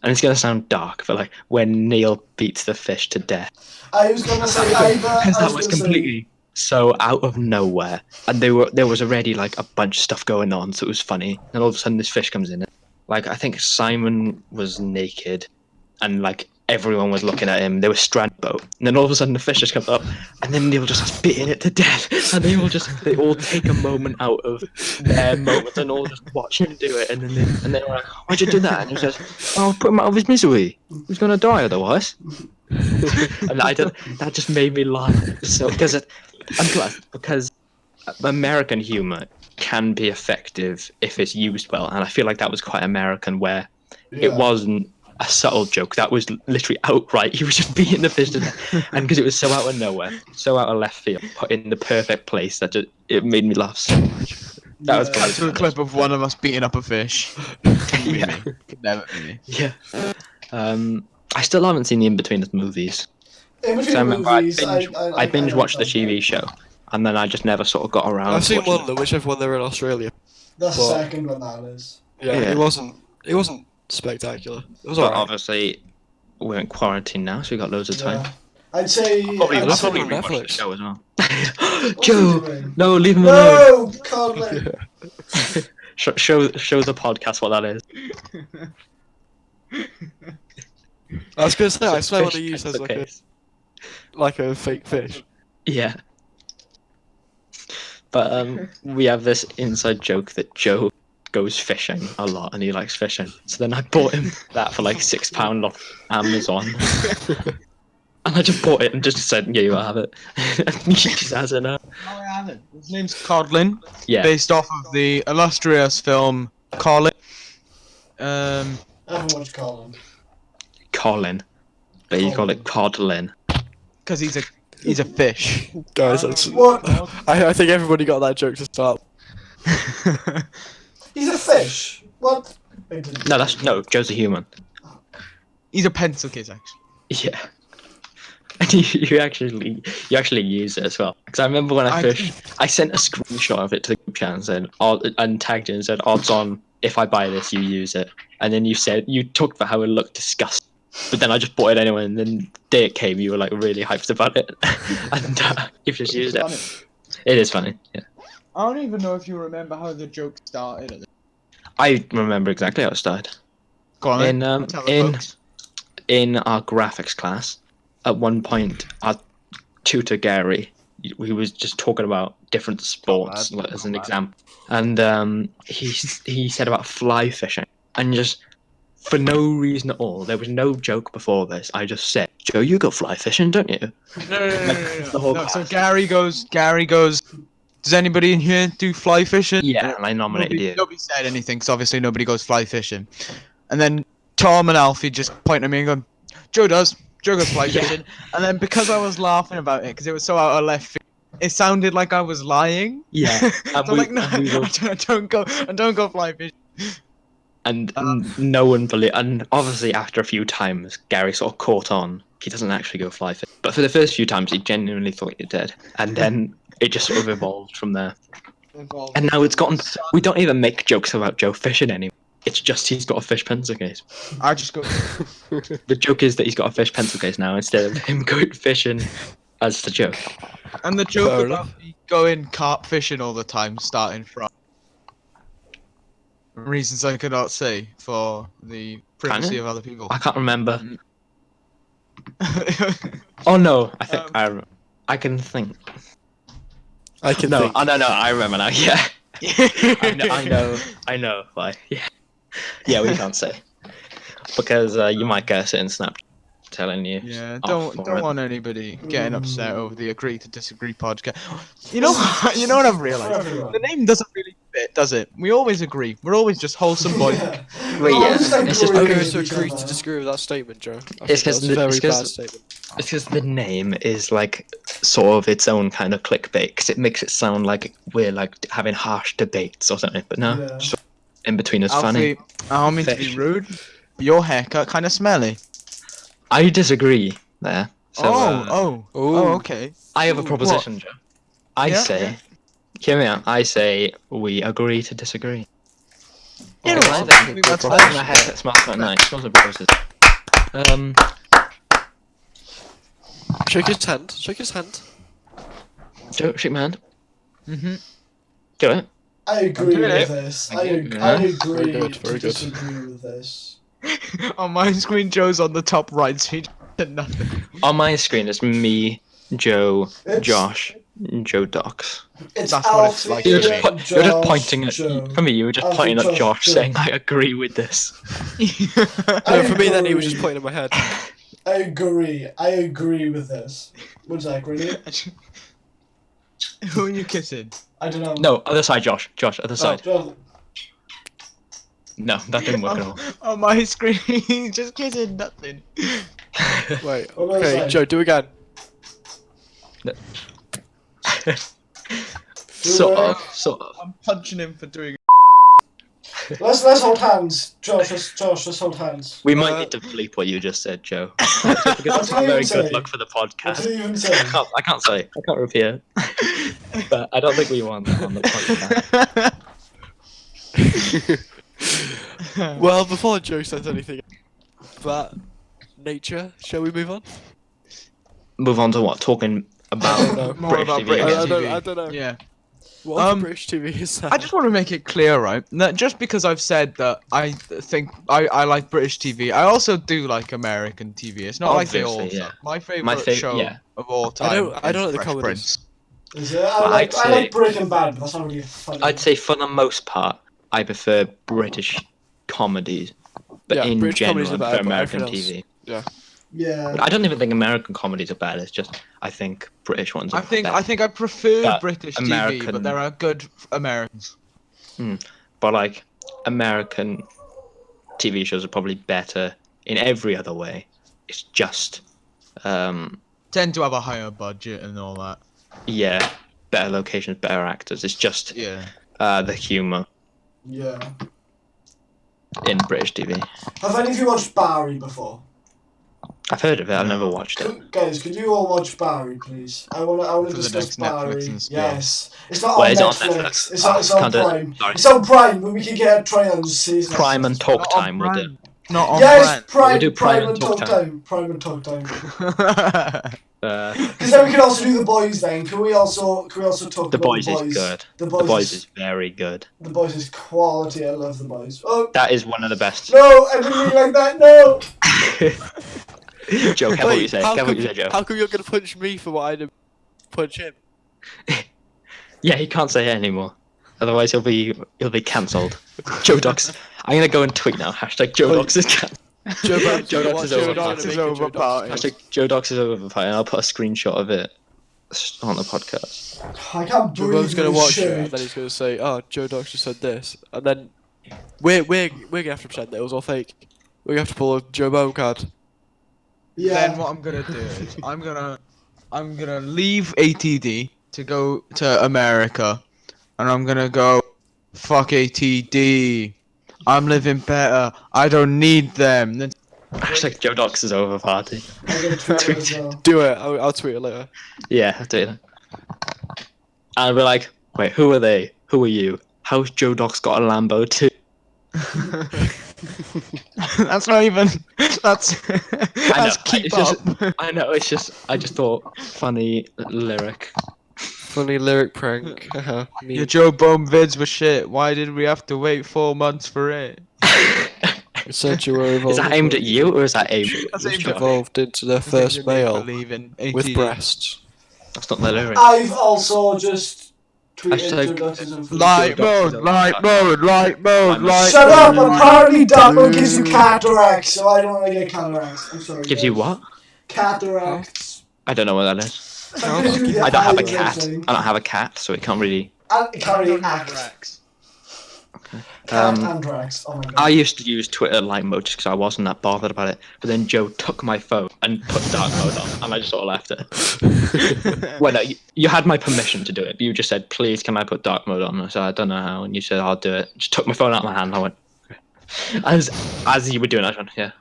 And it's gonna sound dark, but like when Neil beats the fish to death, I was gonna say either. because I that was was gonna say- completely so out of nowhere, and there was already like a bunch of stuff going on, so it was funny. And all of a sudden, this fish comes in. Like I think Simon was naked, and like everyone was looking at him. They were stranded boat, and then all of a sudden the fish just comes up, and then Neil just starts beating it to death, and they all take a moment out of their moment and all just watch him do it, and then they're like, "Why'd you do that?" And he says, "Oh, put him out of his misery. He's gonna die otherwise." And that just made me laugh. So because American humor can be effective if it's used well, and I feel like that was quite American, where it Yeah. wasn't a subtle joke. That was literally outright. He was just beating the fish to death, and because it was so out of nowhere, so out of left field, put in the perfect place, it made me laugh so much. That was Yeah. probably Cut to a clip of one of us beating up a fish. Yeah. Could never be me. Yeah. I still haven't seen the In-Betweeners movies. In between So I remember I movies, binge watched the like TV show, and then I just never sort of got around. I've to seen watching one it. though, whichever one they were in Australia. That's the But- second one that is. Yeah, Yeah. it wasn't spectacular. It was But alright. obviously, we're in quarantine now, so we got loads of time. Yeah. I'd say. Probably, I'd I'll that's say- probably on rewatch the Netflix. show as well. What's Joe, he doing? no, leave him alone. No, Colin. Show the podcast what that is. I was gonna say, I swear when Fish they use catch as the case. like a fake fish. Yeah. But we have this inside joke that Joe goes fishing a lot and he likes fishing. So then I bought him that for like £6 off Amazon. And I just bought it and just said, "Yeah, you have it." He just has it now. Oh, I have it. His name's Codlin, Yeah. based off of the illustrious film Colin. I haven't watched Colin. Colin. but you call it codlin. Because he's a fish. Guys, that's. What? I think everybody got that joke to start. He's a fish. What? No, Joe's a human. He's a pencil case, actually. Yeah. And you actually use it as well. Because I remember when I sent a screenshot of it to the group chat and said, and tagged it and said, odds on if I buy this, you use it. And then you talked about how it looked disgusting. But then I just bought it anyway, and then the day it came, you were like really hyped about it, and you've just used it. It is funny. Yeah. I don't even know if you remember how the joke started. I remember exactly how it started. Go on, tell the folks. In our graphics class, at one point, our tutor Gary, we was just talking about different sports as an example, and he said about fly fishing, and just for no reason at all, there was no joke before this. I just said, "Joe, you go fly fishing, don't you?" No. So Gary goes. Does anybody in here do fly fishing? Yeah, and I nominated you. Nobody said anything, because obviously nobody goes fly fishing. And then Tom and Alfie just point at me and go, Joe does. Joe goes fly fishing. And then because I was laughing about it, because it was so out of left field, it sounded like I was lying. Yeah. So I'm like, no, I don't go fly fishing. And no one believed. And obviously, after a few times, Gary sort of caught on. He doesn't actually go fly fishing. But for the first few times, he genuinely thought you did. And then it just sort of evolved from there. And now it's gotten. We don't even make jokes about Joe fishing anymore. It's just he's got a fish pencil case. I just go. The joke is that he's got a fish pencil case now instead of him going fishing as the joke. And the joke about me going carp fishing all the time, starting from reasons I cannot say for the privacy of other people. I can't remember. Oh no, I can think. I can no, think. Oh, no, I remember now. Yeah, I know. Why? Yeah, we can't say because you might get a certain Snapchat telling you. Yeah, don't want anybody getting upset over the agree to disagree podcast. You know what I've realised? The name doesn't really fit, does it? We always agree. We're always just wholesome boys. Wait, yeah. It's just I'm going to agree to disagree with that statement, Joe. It's because a very bad statement. It's because the name is like sort of its own kind of clickbait, because it makes it sound like we're like having harsh debates or something. But no, just in between is funny. I don't mean to be rude, but your haircut kind of smelly. I disagree there. So, okay. I have a proposition, Joe. I say, hear me out. I say we agree to disagree. You know what? I think that's fine. My haircut smells quite nice. It smells of roses. Shake his hand. Shake his hand. Joe, shake my hand. Mhm. Do it. I agree with this. I agree Very good, to very good. disagree with this. On my screen, Joe's on the top right, so he did nothing. On my screen, it's me, Joe, It's- Josh, Joe Docs. It's That's what it's Alfie, like You're to just, me. you're just Josh, pointing at Joe. for me. You were just Alfie, pointing at Josh, Josh, Joe. saying I agree with this. No, for me, then he was just pointing in my head. I agree with this. What's that, really? Who are you kissing? I don't know. No, other side, Josh. Josh, other Oh, side. Jonathan. No, that didn't work at all. On my screen, he's just kissing nothing. Wait. What was Okay, that? Joe, do again. Sort of. I'm punching him for doing. Let's hold hands. Josh, let's hold hands. We might need to bleep what you just said, Joe. Because it's not very good luck for the What podcast. did you even say? I can't say. I can't repeat it. But I don't think we want that on the podcast. Well, before Joe says anything about nature, shall we move on? Move on to what? Talking about More British about TV. British again. I don't know. Yeah. What British TV is that? I just want to make it clear, right? That just because I've said that I think I like British TV, I also do like American TV. It's not like they all. Obviously, yeah. suck. My favorite show of all time. I don't like the Fresh comedies. Prince. Is it? I like say- Breaking Bad, but that's not really funny. I'd say for the most part, I prefer British comedies. But Yeah, in British general, comedies I are prefer bad, but American everything TV. Yeah. I don't even think American comedies are bad. It's just I think British ones are I think better. I prefer But British TV, American- but there are good Americans. But like American TV shows are probably better in every other way it's just, Tend to have a higher budget and all that. yeah, better locations, better actors. It's just Yeah. the humour Yeah. in British TV. Have any of you watched Barry before? I've heard of it. I've No. never watched it. Guys, could you all watch Barry, please? I wanna For the discuss next Netflix Barry. and spin-off. Yes, it's not Well, on is it on Netflix. Netflix? It's Ah, on can't do it. Prime. Sorry. It's on Prime, but we can get a try on season. Prime and Talk Not on Time will do. Not on Yes, Yeah, we do Prime and Talk Time. Prime and Talk Time. brand. Because then we can also do The Boys. Then can we also talk The about Boys The is Boys? good. The The Boys, Boys is very good. The Boys is quality. I love The Boys. Oh That is one of the best. no! I didn't mean like that. No. Joe, careful what you say. Careful what you say, Joe. How come you're gonna punch me for what I didn't punch him? Yeah, he can't say it anymore. Otherwise, he'll be cancelled. Joe Docs. I'm gonna go and tweet now. Hashtag Joe Docs is cancelled. Joe Docs is over. Hashtag Joe Docs is over. And I'll put a screenshot of it on the podcast. I can't Joe breathe. Bob's gonna with watch shit. it and then he's gonna say, "Oh, Joe Docs just said this," and then we're gonna have to pretend that it was all fake. We're gonna have to pull a Joe Bob card. Yeah. Then what I'm gonna do is I'm gonna leave ATD to go to America, and I'm gonna go fuck ATD. I'm living better. I don't need them. Then Hashtag Joe Docs is over party. I'm gonna tweet it as well. Do it. I'll tweet it later. Yeah, I'll do it. And we're like, wait, who are they? Who are you? How's Joe Docs got a Lambo too? that's not even. That's. That's keep it's up. just, I know. It's just. I just thought funny lyric. Funny lyric prank. Me. Your Joe Bone vids were shit. Why did we have to wait 4 months for it? It said you were evolved. Is that aimed at you or is that aimed? That's at aimed Joe? at- evolved into their first male Believe in with ATD. breasts. That's not the lyric. I've also just tweeted Hashtag- Joe Docs is on. Light mode, light mode, light mode, light Shut up! mode. Apparently, Dartmouth gives you cataracts, so I don't want to get cataracts. I'm sorry. Gives you guys. what? Cataracts. I don't know what that is. Gives you the I don't have a eyes, I'm cat. saying. I don't have a cat, so it can't really. And it can't really act. Cat Um, anthrax. Oh my god. I used to use Twitter light mode just because I wasn't that bothered about it. But then Joe took my phone and put dark mode on, and I just sort of left it. Well, no, you had my permission to do it. But you just said, "Please, can I put dark mode on?" I said, "I don't know how," and you said, "I'll do it." Just took my phone out of my hand. And I went, okay. As you were doing, I went, "Yeah."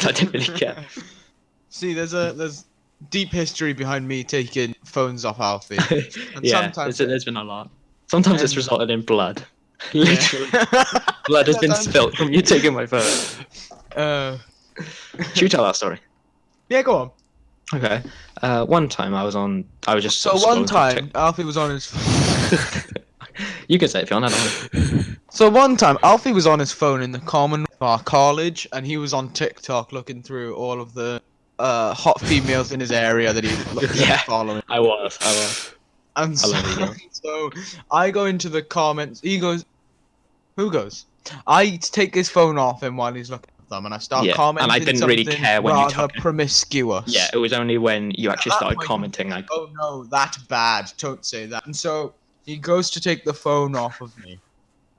I didn't really care. See, there's deep history behind me taking phones off Alfie. And Yeah, sometimes there's been a lot. Sometimes it's And- resulted in blood. Literally, blood has been spilt from you taking my phone. Should we tell that story? Yeah, go on. Okay. One time I was just. So sort of one scrolling through time, Alfie was on his. You can say it if you want. I don't. So one time, Alfie was on his phone in the common of our college, and he was on TikTok looking through all of the hot females in his area that he looked Yeah. at following. I was. And I so, love you. so I go into the comments. He goes, "Who goes?" I take his phone off him while he's looking at them, and I start Yeah, commenting. and I didn't really something care when you rather took it. promiscuous. Yeah, it was only when you actually At that started point- commenting. Like, Oh no, that's bad. Don't say that. And so he goes to take the phone off of me,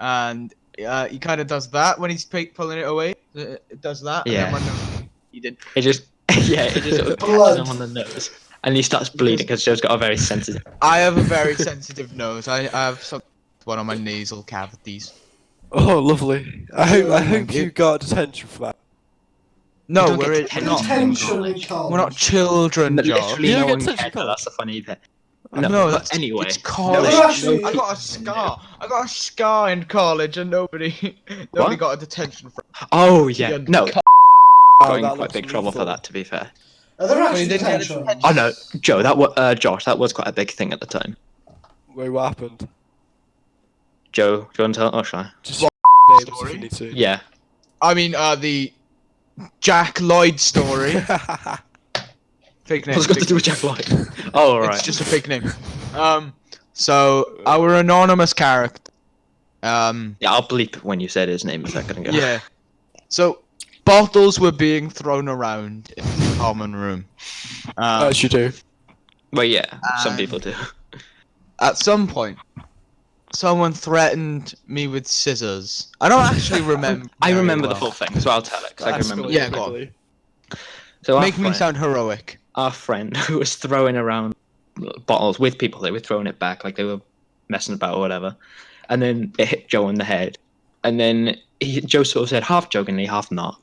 and he kind of does that when he's pulling it away. It does that. Yeah. And then when he did. it just, yeah, it just sort of Blood. catches him on the nose, and he starts bleeding because Joe's got a very sensitive. I have a very sensitive nose. I have one of my nasal cavities. Oh, lovely. I hope you got detention for that. No, don't we're, get not. Detention in college. We're not children, Josh. Literally, You no don't one get cared. touched But that's the funny bit. No, but that's anyway. It's college. No, actually- I got a scar. I got a scar in college, and nobody What? got a detention for. Oh yeah, Yeah, no. Oh, Got in that quite looks big trouble for lethal. that. To be fair. Are there Well, actually you didn't get a detention? detention. Oh no, Joe, that was Josh. That was quite a big thing at the time. Wait, what happened? Joe, do you want to tell? Oh, shall I? Just What names if story? you need to. Yeah. I mean, the Jack Lloyd story. Fake name. What's got to fake do with Jack Lloyd? Oh, alright. It's just a fake name. So our anonymous character. Yeah, I'll bleep when you said his name a second ago. Yeah. So bottles were being thrown around in the common room. As you do. Well, yeah, some And- people do. At some point, someone threatened me with scissors. I don't actually remember. I very remember the well. full thing, so I'll tell it. 'cause I can That's remember. really Yeah, go on. quickly. So Make me sound heroic. our friend who was throwing around bottles with people, they were throwing it back like they were messing about or whatever, and then it hit Joe in the head, and then Joe sort of said half jokingly, half not,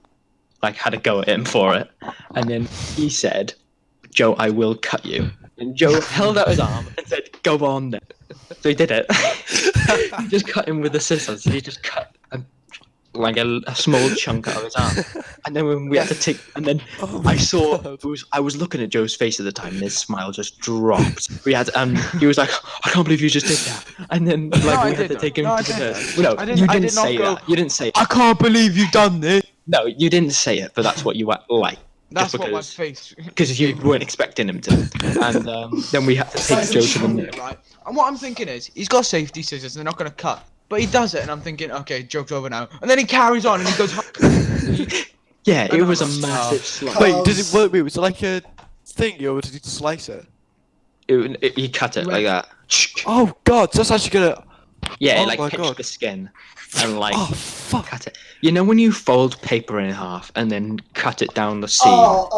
like had a go at him for it, and then he said, "Joe, I will cut you." And Joe held out his arm and said, "Go on then." So he did it. He just cut him with the scissors. He just cut a small chunk out of his arm. And then when we had to take, and then I saw, I was looking at Joe's face at the time, and his smile just dropped. He was like, "I can't believe you just did that." And then we had to take him to the nurse. No, you didn't say that. You didn't say. I can't believe you've done this. No, you didn't say it, but that's what you were like. That's what my face. Because you weren't expecting him to. And then we had to take Joe to the nurse. Right. And what I'm thinking is, he's got safety scissors, and they're not going to cut. But he does it, and I'm thinking, okay, joke's over now. And then he carries on, and he goes. Yeah, it was a massive slice. Wait, was it like a thing you were to slice it? He cut it like that. Oh god, so that's actually gonna. Yeah, Oh it like my pinched God. the skin and like Oh fuck. cut it. You know when you fold paper in half and then cut it down the seam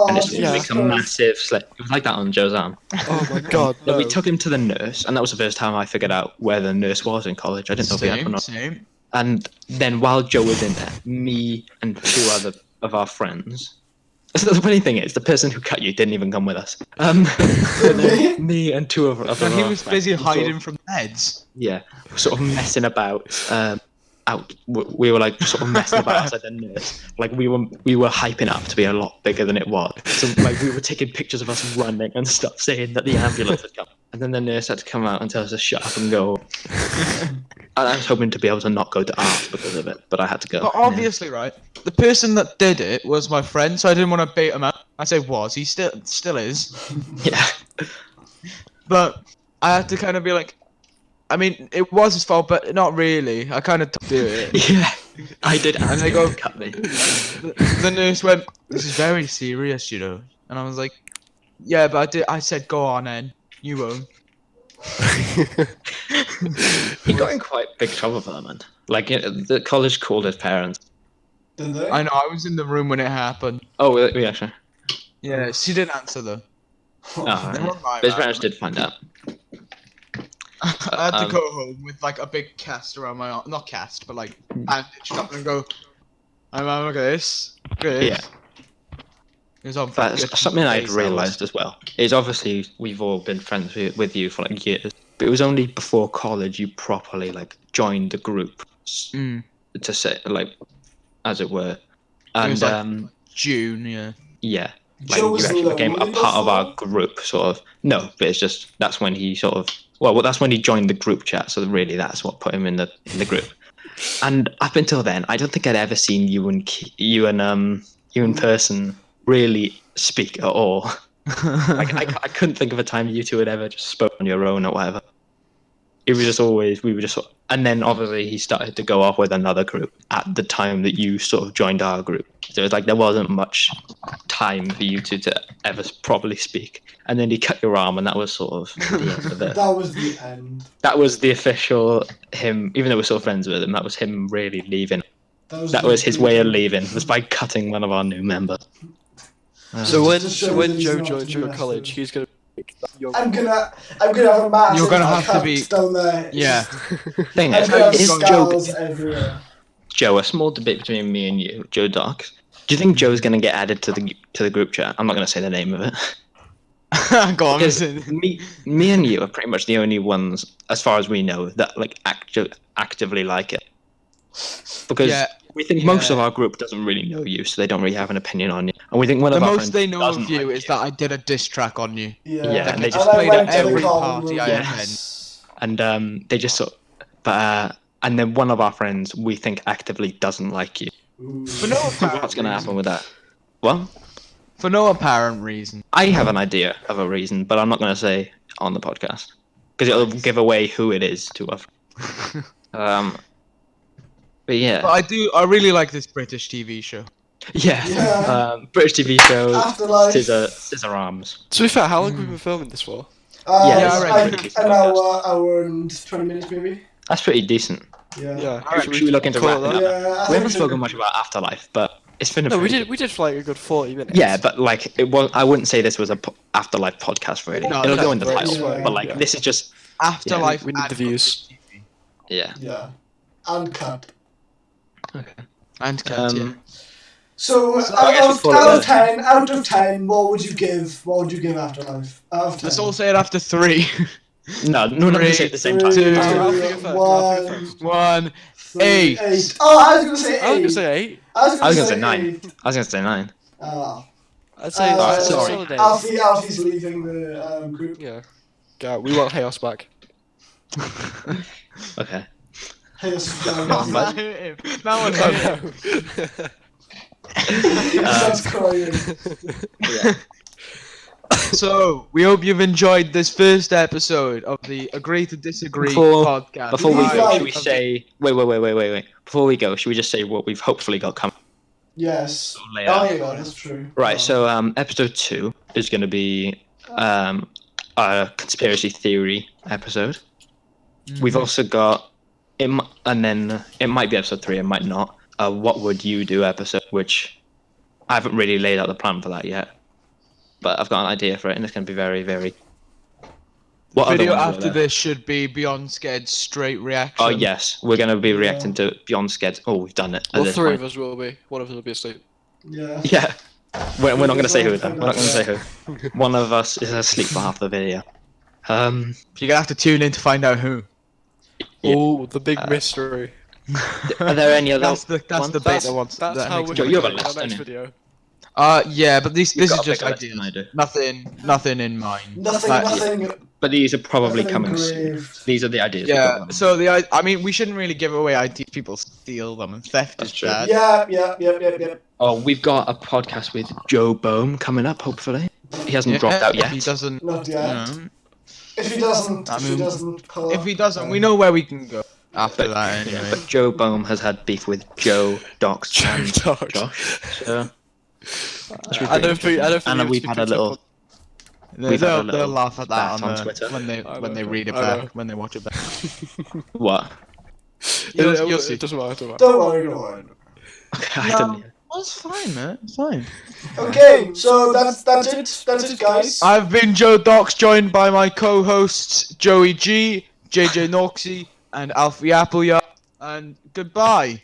and it yeah. makes a massive slit? It was like that on Joe's arm. Oh my god. So No. we took him to the nurse, and that was the first time I figured out where the nurse was in college. I didn't know if he had one or not. Same. And then while Joe was in there, me and two other of our friends. So the funny thing is, the person who cut you didn't even come with us. Me and two of our And he was friends busy were sort hiding of- from meds. Yeah, sort of messing about. We were like sort of messing about outside the nurse. Like we were hyping up to be a lot bigger than it was. So like we were taking pictures of us running and stuff, saying that the ambulance had come. And then the nurse had to come out and tell us to shut up and go. And I was hoping to be able to not go to art because of it, but I had to go. But obviously, right, the person that did it was my friend, so I didn't want to bait him out. I say was, he still is. Yeah. But I had to kind of be like, I mean, it was his fault, but not really. I kind of do it. Yeah. I did. And they go, cut me. The nurse went, "This is very serious, you know." And I was like, "Yeah, but I said, go on, then. You won't." He got in quite big trouble for that, man. Like the college called his parents. Did they? I know, I was in the room when it happened. Oh, yeah, sure. Yeah, she didn't answer though. Oh, Never yeah. mind But his that. parents did find out. I had to go home with like a big cast around my arm. Not cast, but like bandaged up and go, "I'm look at this. Look at this." Yeah. It was on But fucking something I'd days, that realised as well is obviously we've all been friends with you for like years, but it was only before college you properly like joined the group Mm. to say like, as it were, It was, and like, June, yeah. yeah, like Joe you was actually became a lonely part of our before? group, sort of. No, but it's just that's when he sort of that's when he joined the group chat. So really, that's what put him in the group. And up until then, I don't think I'd ever seen you in person really speak at all. Like I couldn't think of a time you two had ever just spoke on your own or whatever. It was just always we were just, and then obviously he started to go off with another group at the time that you sort of joined our group. So it's like there wasn't much time for you two to ever properly speak. And then he cut your arm, and that was sort of the end of it. That was the end. That was the official him. Even though we're still friends with him, that was him really leaving. That was his way of leaving. Was by cutting one of our new members. So when Just show that he's Joe not joins too your messed college, up. he's gonna. Young... I'm gonna have a massive You're gonna have to cut be- down there. Yeah. Thing I'm is, gonna have is Joe, scars everywhere. Joe, a small debate between me and you, Joe Docs. Do you think Joe's going to get added to the group chat? I'm not going to say the name of it. Go on. Because me and you are pretty much the only ones, as far as we know, that like actively like it. Because Yeah, we think most yeah. of our group doesn't really know you, so they don't really have an opinion on you. And we think one The of our most friends they know doesn't of you like is that I did a diss track on you. Yeah. Yeah, and they I just I played went at to the every common party room. I Yes. attend. And they just sort of, and then one of our friends we think actively doesn't like you. Ooh. For no apparent What's going to happen reason. with that? Well, For no apparent reason. I have an idea of a reason, but I'm not going to say on the podcast because it'll give away who it is to us. But yeah, But I really like this British TV show. yeah. Yeah. British TV shows, Afterlife. scissor arms. To be fair, how long have we been filming this for? Yeah, I reckon like it's an podcast. hour and 20 minutes maybe. That's pretty decent. Yeah. Yeah. Should we look into call it wrapping that? up? Yeah, I We think haven't so. spoken much about Afterlife, but It's been a No, we pretty did for like a good 40 minutes. Yeah, but like it was. I wouldn't say this was a afterlife podcast really. No, It'll no, go in the but title, it's fine, but like yeah. this is just Afterlife. we need the and views. TV. yeah. Yeah. And cut. Okay. And cut, yeah. So, I guess out, we'll out follow of 10, what would you give? What would you give Afterlife? Out of 10. Let's all say it after 3. No, we're not gonna say it at the same time. Three, I'll two, figure first, one, first. 1. three, 8. 8. Oh, I was gonna say 8. I was gonna say 8. I was gonna say 9. 8. I was gonna say 9. Ah. I'd say sorry. solid 8. Alfie's leaving the group. Yeah. Go. We want chaos back. Okay. Hey, this is going No, on. but- That one hurt him. That's crying. Yeah. So, we hope you've enjoyed this first episode of the Agree to Disagree Before- podcast. Before we go, Right. should we say? Wait. Before we go, should we just say what we've hopefully got coming? Yes. Lay Oh, out. yeah, that's true. Right. So, episode 2 is going to be a conspiracy theory episode. We've also got and then it might be episode 3, it might not. What would you do episode, which I haven't really laid out the plan for that yet, but I've got an idea for it, and it's going to be very, very. What other Video ones were after there? this should be Beyond Scared straight reaction. Oh yes, we're going to be reacting to Beyond Sked. Oh, we've done it. at Well, this 3 point. of us will be. One of us will be asleep. Yeah. Yeah. We're not going to say who though. We're not going to say who. One of us is asleep for half the video. You're gonna have to tune in to find out who. Yeah. Oh, the big mystery. Are there any other? That's the ones? bit that wants. That's that how makes we're me- Joe, going you to have a do list, our next don't you? video. Yeah, but this You've is got a just bigger list ideas. than I do. Nothing in mind. Nothing, Like, nothing. But these are probably nothing coming soon. engraved. These are the ideas. we've Yeah. got. So I mean, we shouldn't really give away ideas. People steal them, and theft That's is true. bad. Yeah. Oh, we've got a podcast with Joe Bohm coming up. Hopefully, he hasn't dropped out If yet. he doesn't, Not you yet. know, If he doesn't, I if he mean, doesn't pull if up, he doesn't, we know where we can go after But- that anyway. But Joe Bohm has had beef with Joe, Docs, and Docs. Josh. So I don't think. and we've had a little. We've had a They'll little laugh at that spat on on the, Twitter. when they I when they know. read it I know. back, when they watch it back. What? You'll see. It doesn't matter. Don't worry, don't worry. I don't. That's fine, man. It's fine. Okay, so that's it. That's it, guys. I've been Joe Docs, joined by my co-hosts Joey G, JJ Noxie, and Alfie Appleyard. And goodbye.